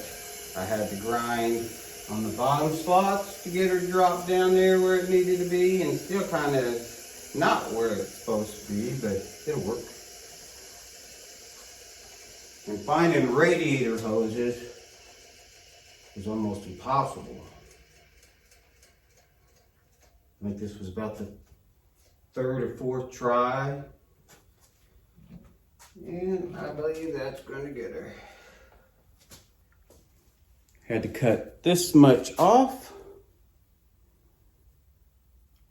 I had to grind on the bottom slots to get her dropped down there where it needed to be, and still kind of not where it's supposed to be, but it'll work. And finding radiator hoses is almost impossible. I think this was about the 3rd or 4th try. And I believe that's going to get her. Had to cut this much off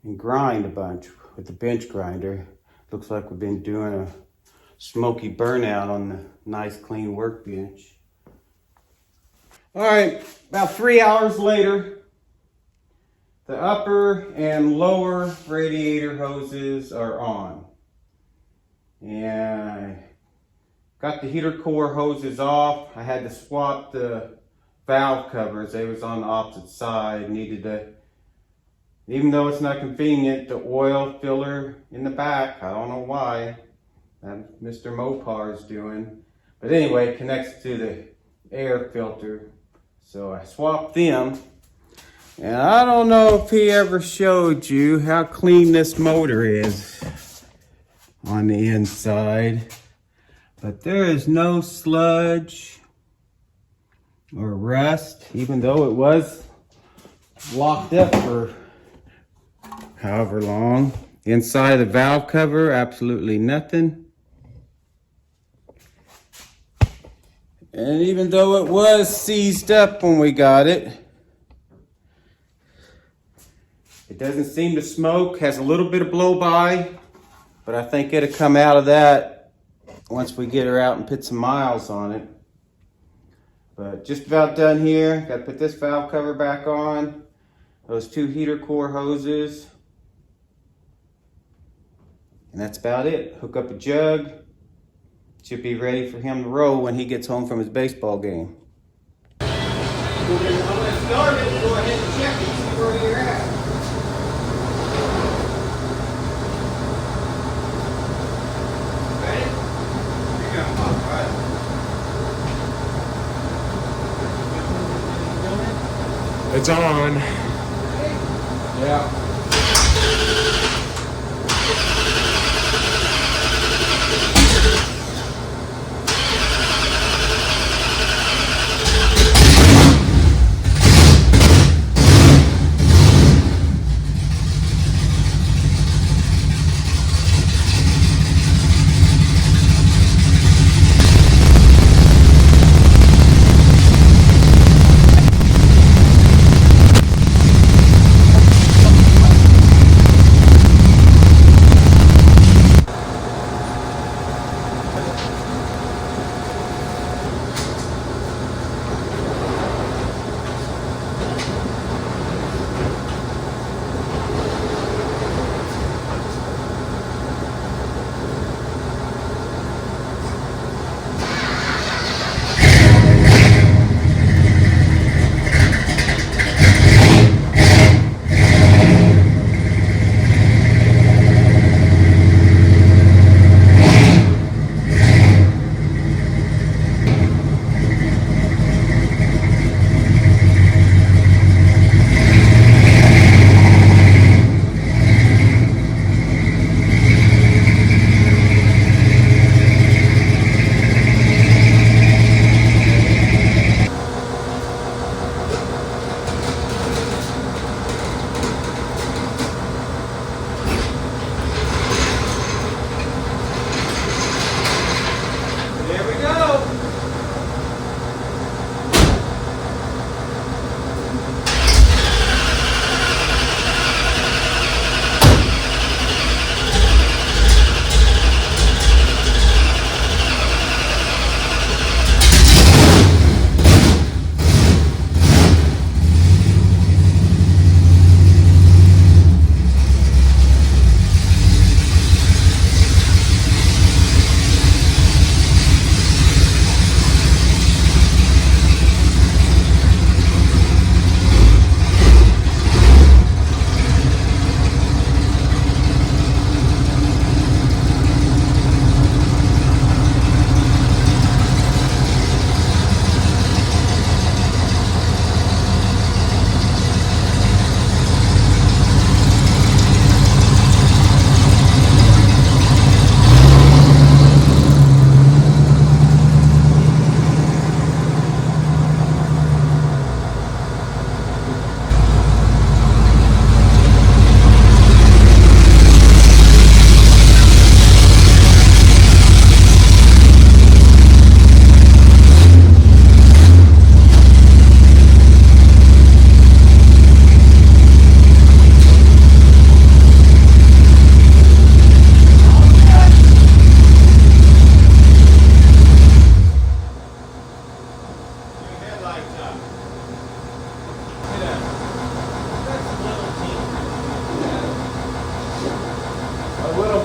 and grind a bunch with the bench grinder. Looks like we've been doing a smoky burnout on the nice clean workbench. All right, about 3 hours later, the upper and lower radiator hoses are on. And I got the heater core hoses off. I had to swap the valve covers. They was on the opposite side. Needed to, even though it's not convenient, the oil filler in the back, I don't know why, that Mr. Mopar is doing. But anyway, it connects to the air filter. So I swapped them. And I don't know if he ever showed you how clean this motor is on the inside. But there is no sludge or rust, even though it was locked up for however long. Inside of the valve cover, absolutely nothing. And even though it was seized up when we got it, it doesn't seem to smoke. Has a little bit of blow by, but I think it'll come out of that once we get her out and put some miles on it. But just about done here. Got to put this valve cover back on. Those 2 heater core hoses. And that's about it. Hook up a jug. Should be ready for him to roll when he gets home from his baseball game. I'm going to start it. Go ahead and check it. See where you're at. Ready? Here you go. All right. It's on. Yeah.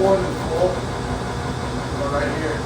more than full. But right here.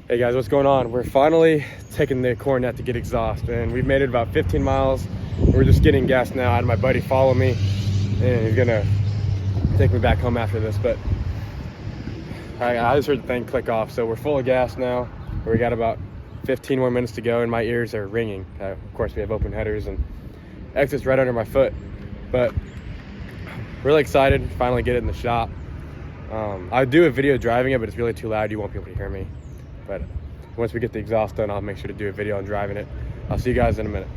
Hey guys, what's going on? We're finally taking the Coronet to get exhaust, and we've made it about 15 miles. We're just getting gas now. I had my buddy follow me, and he's gonna take me back home after this, but I just heard the thing click off, so we're full of gas now. We got about 15 more minutes to go, and my ears are ringing. Of course, we have open headers, and exit's right under my foot, but really excited to finally get it in the shop. I'll do a video driving it, but it's really too loud. You won't be able to hear me. But once we get the exhaust done, I'll make sure to do a video on driving it. I'll see you guys in a minute.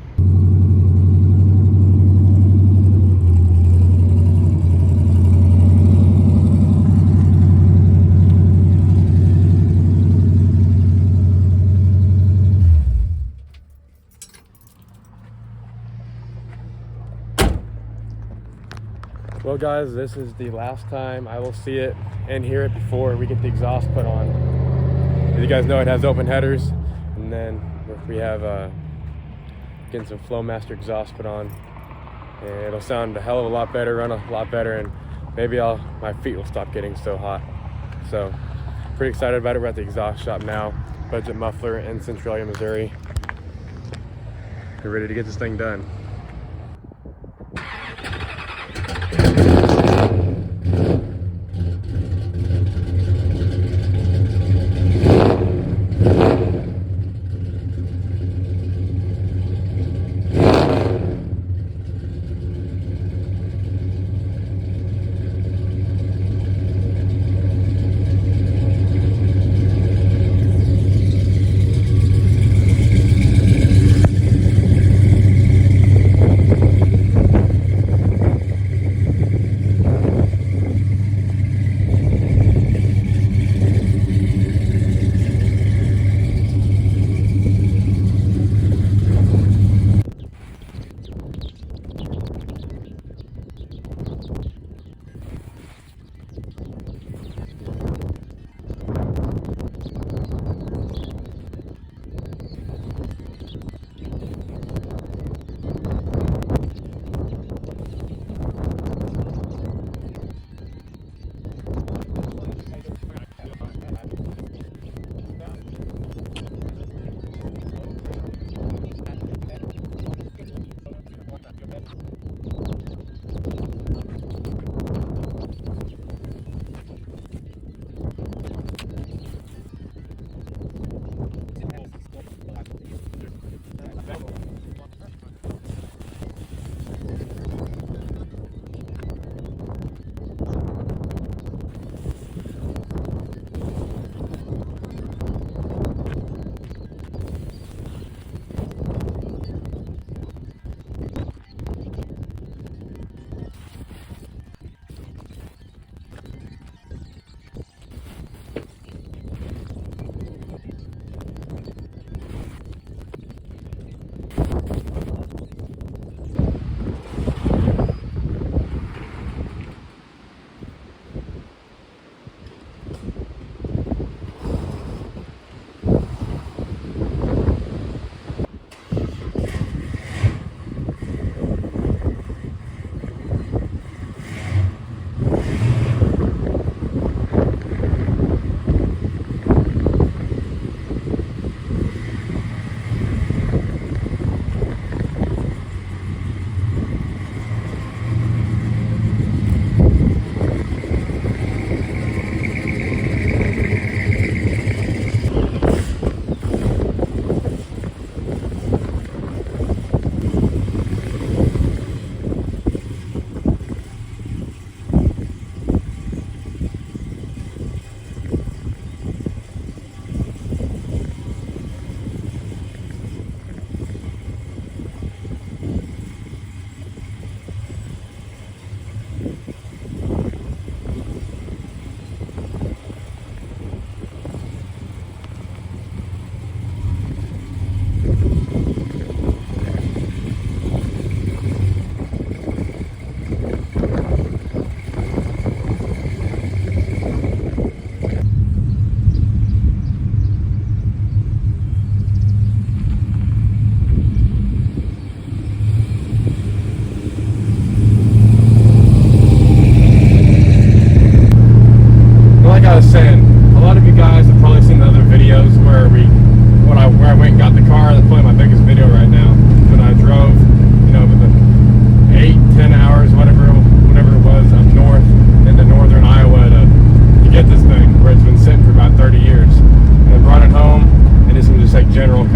Well guys, this is the last time I will see it and hear it before we get the exhaust put on. As you guys know, it has open headers, and then we have getting some Flowmaster exhaust put on, and it'll sound a hell of a lot better, run a lot better, and maybe my feet will stop getting so hot. So pretty excited about it. We're at the exhaust shop now, Budget Muffler in Centralia, Missouri. We're ready to get this thing done.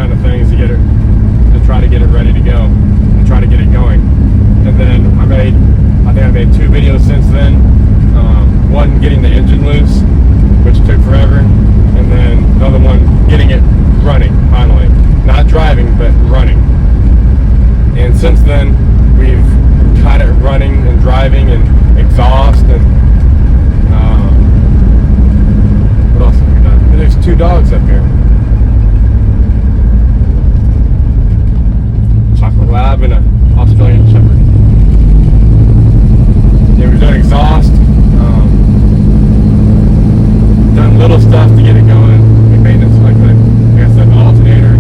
kind of things to get it, to try to get it ready to go and try to get it going. And then I think I made 2 videos since then. One getting the engine loose, which took forever, and then another one getting it running finally, not driving but running. And since then we've got it running and driving and exhaust and what else have we done? And there's 2 dogs up here. Chocolate Lab and an Australian Shepherd. Yeah, we've done exhaust, done little stuff to get it going, like maintenance, like I said, the alternator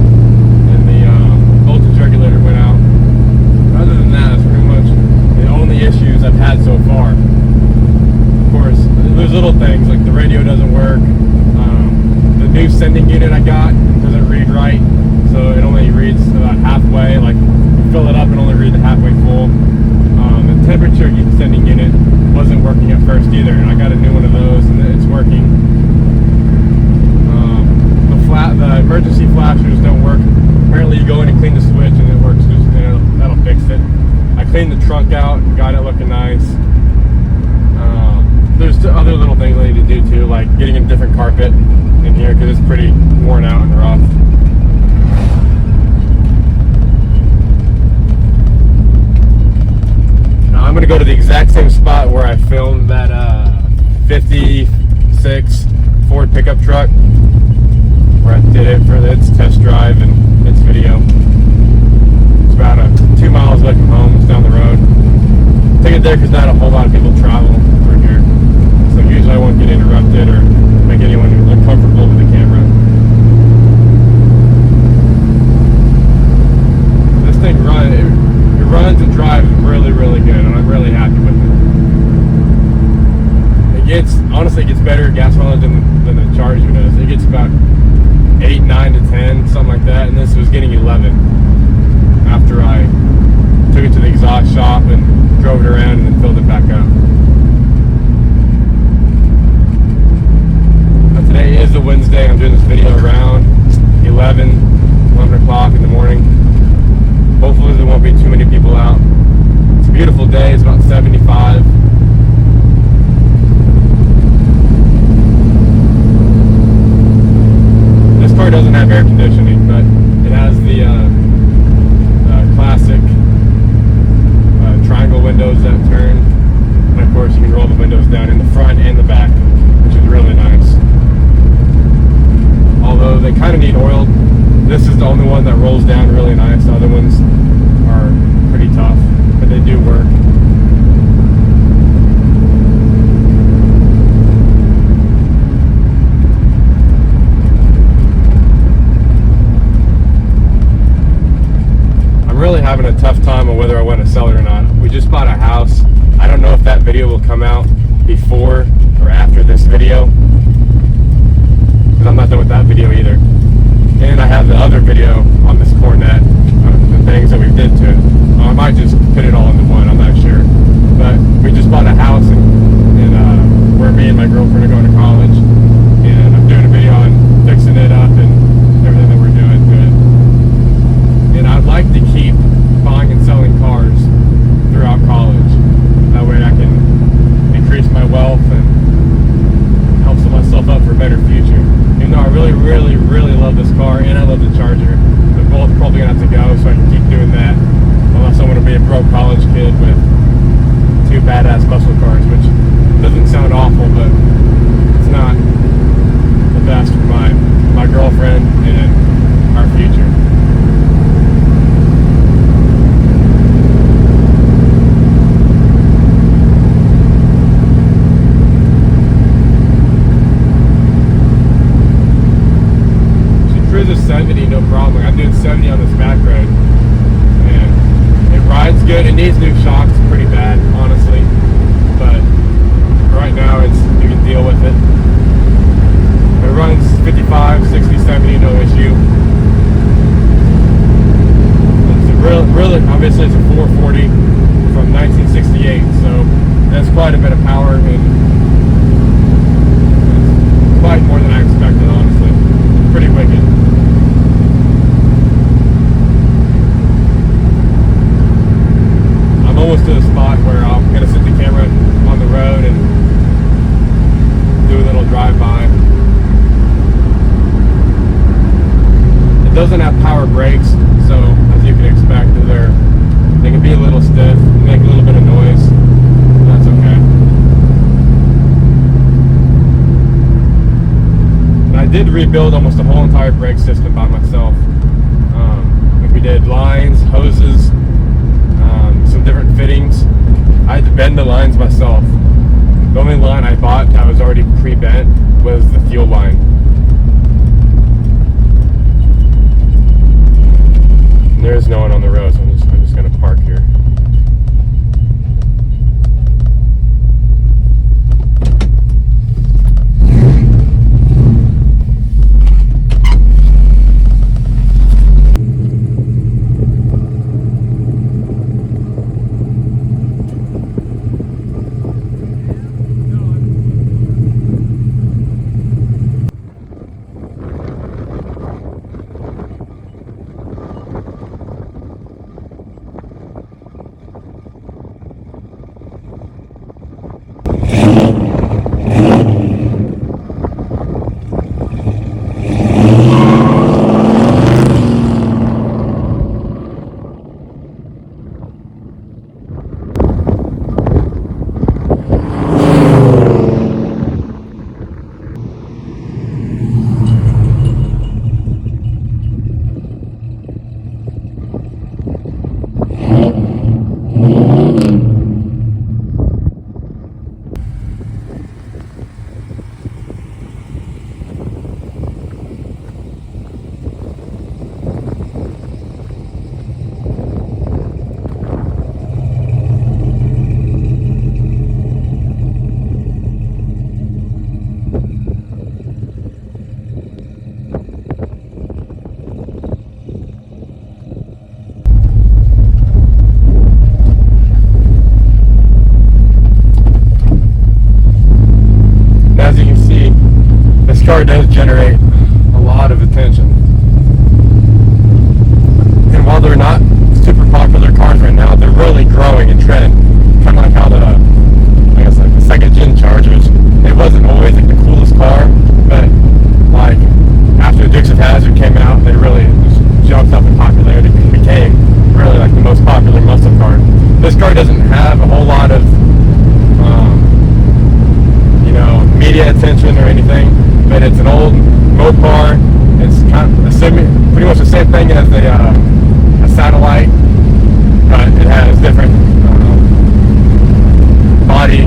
and the voltage regulator went out. Other than that, that's pretty much the only issues I've had so far. Of course, there's little things like the radio doesn't work. The new sending unit I got doesn't read right, so it only reads about halfway. Like you fill it up and only read the halfway full. The temperature sending unit wasn't working at first either, and I got a new one of those, and it's working. The emergency flashers don't work. Apparently, you go in and clean the switch, and it works. That'll fix it. I cleaned the trunk out and got it looking nice. There's other little things I need to do too, like getting a different carpet in here because it's pretty worn out and rough. Now I'm going to go to the exact same spot where I filmed that 56 Ford pickup truck, where I did it for its test drive and its video. It's about 2 miles away from home. It's down the road. Take it there because not a whole lot of people travel through here. So usually I won't get interrupted or make anyone uncomfortable with the camera. This thing it runs and drives really, really good, and I'm really happy with it. Honestly, it gets better gas mileage than the Charger does. It gets about 8, 9 to 10, something like that, and this was getting 11 after I took it to the exhaust shop and drove it around and then filled it back up. Now, today is a Wednesday. I'm doing this video around 11 o'clock in the morning. Hopefully there won't be too many people out. It's a beautiful day. It's about 75. This car doesn't have air conditioning, but it has the classic triangle windows that turn, and of course you can roll the windows down in the front and the back, which is really nice. Although they kind of need oiled. This is the only one that rolls down really nice. The other ones are pretty tough, but they do work. Really having a tough time on whether I want to sell it or not. We just bought a house. I don't know if that video will come out before or after this video, because I'm not done with that video either. And I have the other video on this Coronet, the things that we did to it. I might just put it all into one, I'm not sure. But we just bought a house and where me and my girlfriend are going to college, and I'm doing a video on fixing it up and everything that we're doing to it. And I'd like to keep buying and selling cars throughout college. That way I can increase my wealth and help set myself up for a better future. Even though I really, really, really love this car and I love the Charger, they're both probably going to have to go so I can keep doing that. Unless I want to be a broke college kid with 2 badass muscle cars, which doesn't sound awful, but it's not the best for my girlfriend and our future. Cruises 70, no problem. I'm doing 70 on this back road, and it rides good. It needs new shocks, pretty bad, honestly, but right now you can deal with it. It runs 55, 60, 70, no issue. It's really, obviously it's a 440 from 1968, so that's quite a bit of power, and it's quite more than I expected, honestly. Pretty wicked. doesn't have power brakes, so as you can expect, they can be a little stiff, make a little bit of noise. That's okay. And I did rebuild almost the whole entire brake system by myself. Like we did lines, hoses, some different fittings. I had to bend the lines myself. The only line I bought that was already pre-bent was the fuel line. And there's no one on the road, so I'm just gonna park here. Car does generate a lot of attention, and while they're not super popular cars right now, they're really growing in trend. Kind of like how I guess like the second gen Chargers, it wasn't always like the coolest car, but like after the Dukes of Hazzard came out, they really just jumped up in popularity and became really like the most popular muscle car. This car doesn't have a whole lot of media attention or anything, but it's an old Mopar. It's kind of pretty much the same thing as a satellite, but it has different body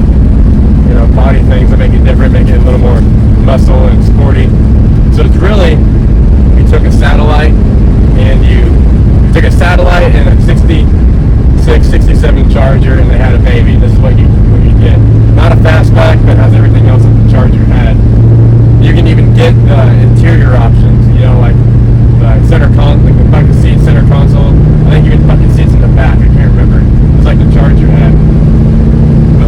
things that make it different, make it a little more muscle and sporty. So it's really, you took a satellite and you took a satellite and a 66, 67 Charger, and they had a baby. This is what you get. Not a fastback, but has everything else that the Charger had. You can even get interior options, like the like the bucket seat, center console. I think even bucket seats in the back. I can't remember. It's like the Charger had. So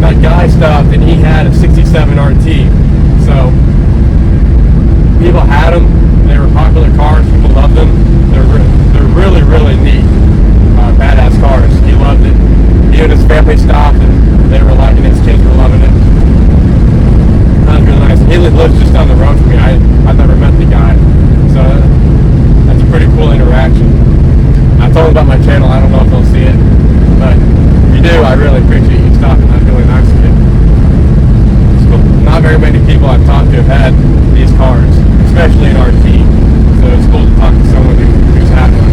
that guy stopped, and he had a 67 RT. So people had them. They were popular cars. People loved them. They're really, really neat, badass cars. He loved it. He and his family stopped, and they were liking it. His kids were loving it. That was really nice. He lives just down the road from me. I've never met the guy, so that's a pretty cool interaction. I told him about my channel. I don't know if they'll see it, but if you do, I really appreciate you stopping. That's really nice of you. Not very many people I've talked to have had these cars, especially an RT. So it's cool to talk to someone who's had one.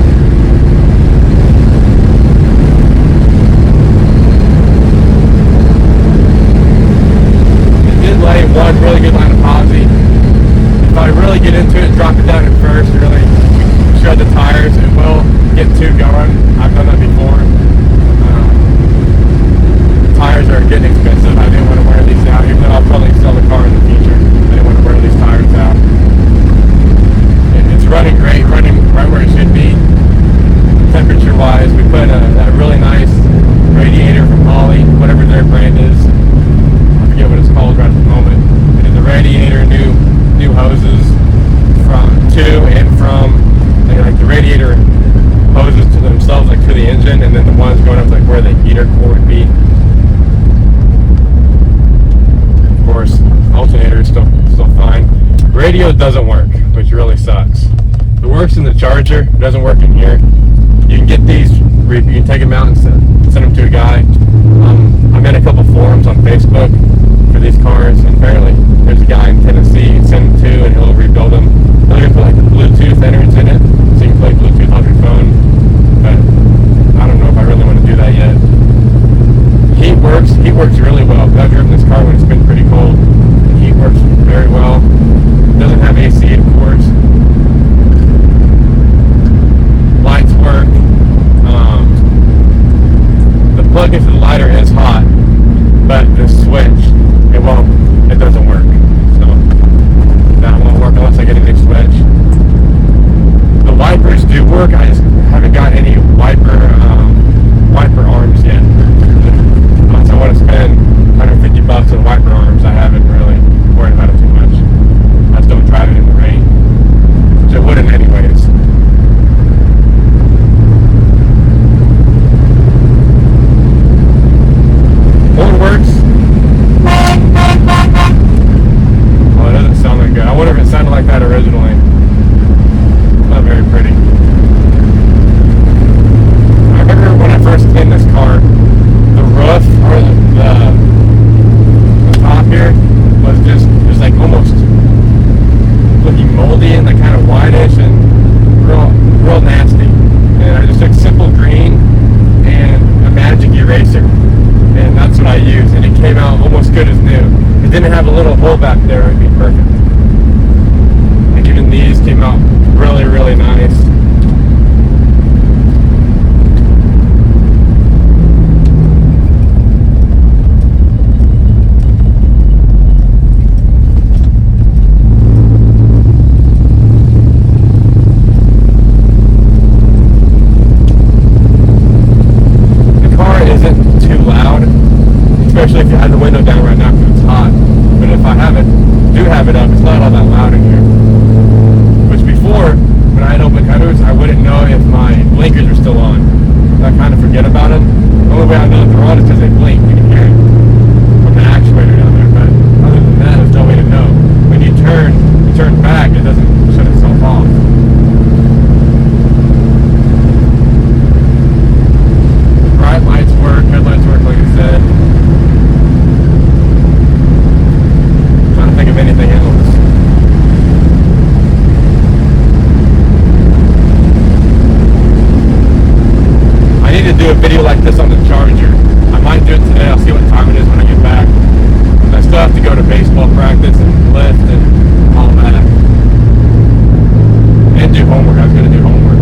Lay one really good line of posi. If I really get into it, drop it down at first, really shred the tires, it will get two going. I've done that before. The tires are getting expensive. I didn't want to wear these out, even though I'll probably sell the car in the future. I didn't want to wear these tires out. It's running great, running right where it should be. Temperature wise, we put a really nice radiator from Holly, whatever their brand is. I forget what it's called right at the moment. And the radiator, new hoses to and from, like the radiator hoses to themselves, like to the engine, and then the ones going up like where the heater core would be. Of course, alternator is still fine. Radio doesn't work, which really sucks. The works in the Charger, it doesn't work in here. You can get these, you can take them out and send them to a guy. I'm in a couple forums on Facebook for these cars, and apparently there's a guy in Tennessee you send them to, and he'll rebuild them. He'll even put like the Bluetooth innards in it, so you can play Bluetooth off your phone. But I don't know if I really want to do that yet. Heat works really well. I've driven this car when it's been pretty cold. The heat works very well. It doesn't have AC, of course. Lights work. The plug-in for the lighter is hot, but the switch, it doesn't work. So that won't work unless I get a new switch. The wipers do work. I just haven't got any wiper arms yet. Once I want to spend $150 on wiper arms, I haven't really worried about it too much. I just don't drive it in the rain, which I wouldn't anyways. Horn works. Well, it doesn't sound that good. I wonder if it sounded like that originally. Not very pretty. I remember when I first cleaned this car, the roof or the top here was just like almost looking moldy and like kind of whitish and real nasty. And I just took simple green and a magic eraser, and that's what I used, and it came out almost good as new. It didn't have a little hole back there, it'd be perfect. Like even these came out really, really nice. Especially if you have the window down right now because it's hot. But if I do have it up, it's not all that loud in here. Which before, when I had open headers, I wouldn't know if my blinkers are still on. I kind of forget about them. The only way I know if they're on is because they blink. You can hear it from the actuator down there. But other than that, there's no way to know. When you turn back, it doesn't shut itself off. Bright lights work, headlights work like I said. Think of anything else. I need to do a video like this on the Charger. I might do it today. I'll see what time it is when I get back. I still have to go to baseball practice and lift and all that. And do homework. I was going to do homework.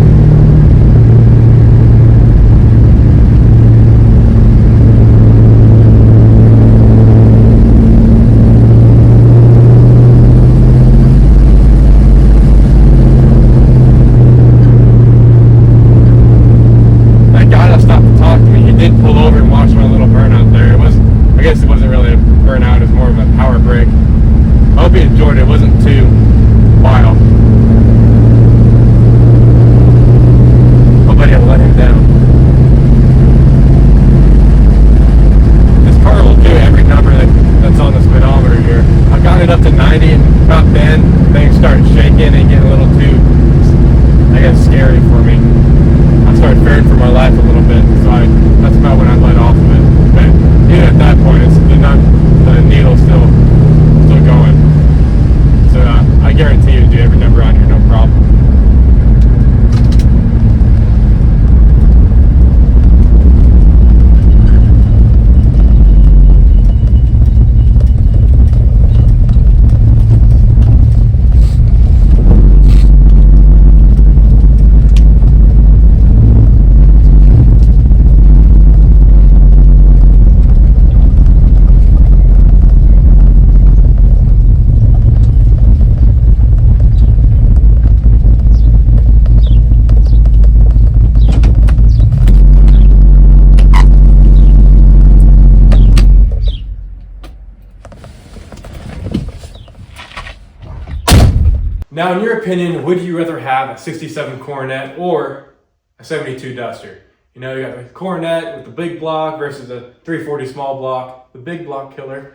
Now, in your opinion, would you rather have a 67 Coronet or a 72 Duster? You know, you got the Coronet with the big block versus the 340 small block, the big block killer,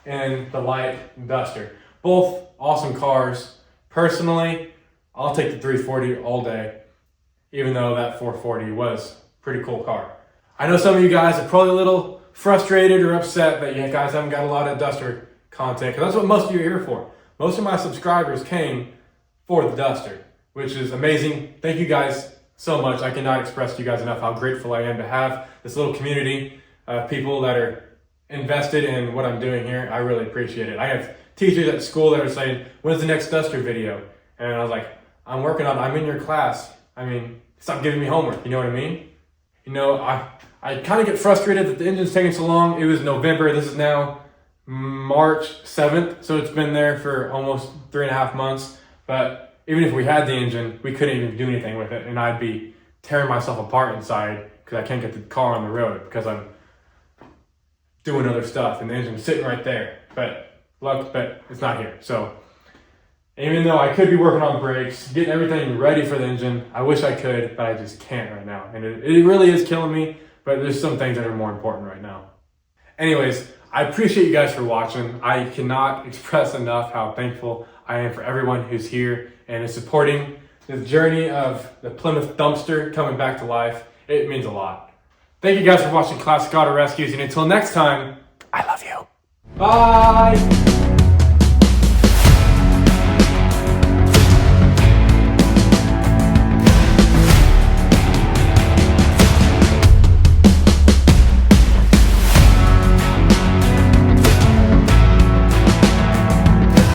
and the light Duster. Both awesome cars. Personally, I'll take the 340 all day, even though that 440 was a pretty cool car. I know some of you guys are probably a little frustrated or upset that you guys haven't got a lot of Duster content, because that's what most of you are here for. Most of my subscribers came for the Duster, which is amazing. Thank you guys so much. I cannot express to you guys enough how grateful I am to have this little community of people that are invested in what I'm doing here. I really appreciate it. I have teachers at school that are saying, when's the next Duster video? And I was like, I'm working on it. I'm in your class. I mean, stop giving me homework. You know what I mean? You know, I kind of get frustrated that the engine's taking so long. It was November. This is now March 7th. So it's been there for almost 3.5 months. But even if we had the engine, we couldn't even do anything with it. And I'd be tearing myself apart inside because I can't get the car on the road because I'm doing other stuff and the engine's sitting right there. But it's not here. So even though I could be working on brakes, getting everything ready for the engine, I wish I could, but I just can't right now. And it really is killing me, but there's some things that are more important right now. Anyways, I appreciate you guys for watching. I cannot express enough how thankful I am for everyone who's here and is supporting the journey of the Plymouth dumpster coming back to life. It means a lot. Thank you guys for watching Classic Auto Rescues, and until next time, I love you. Bye!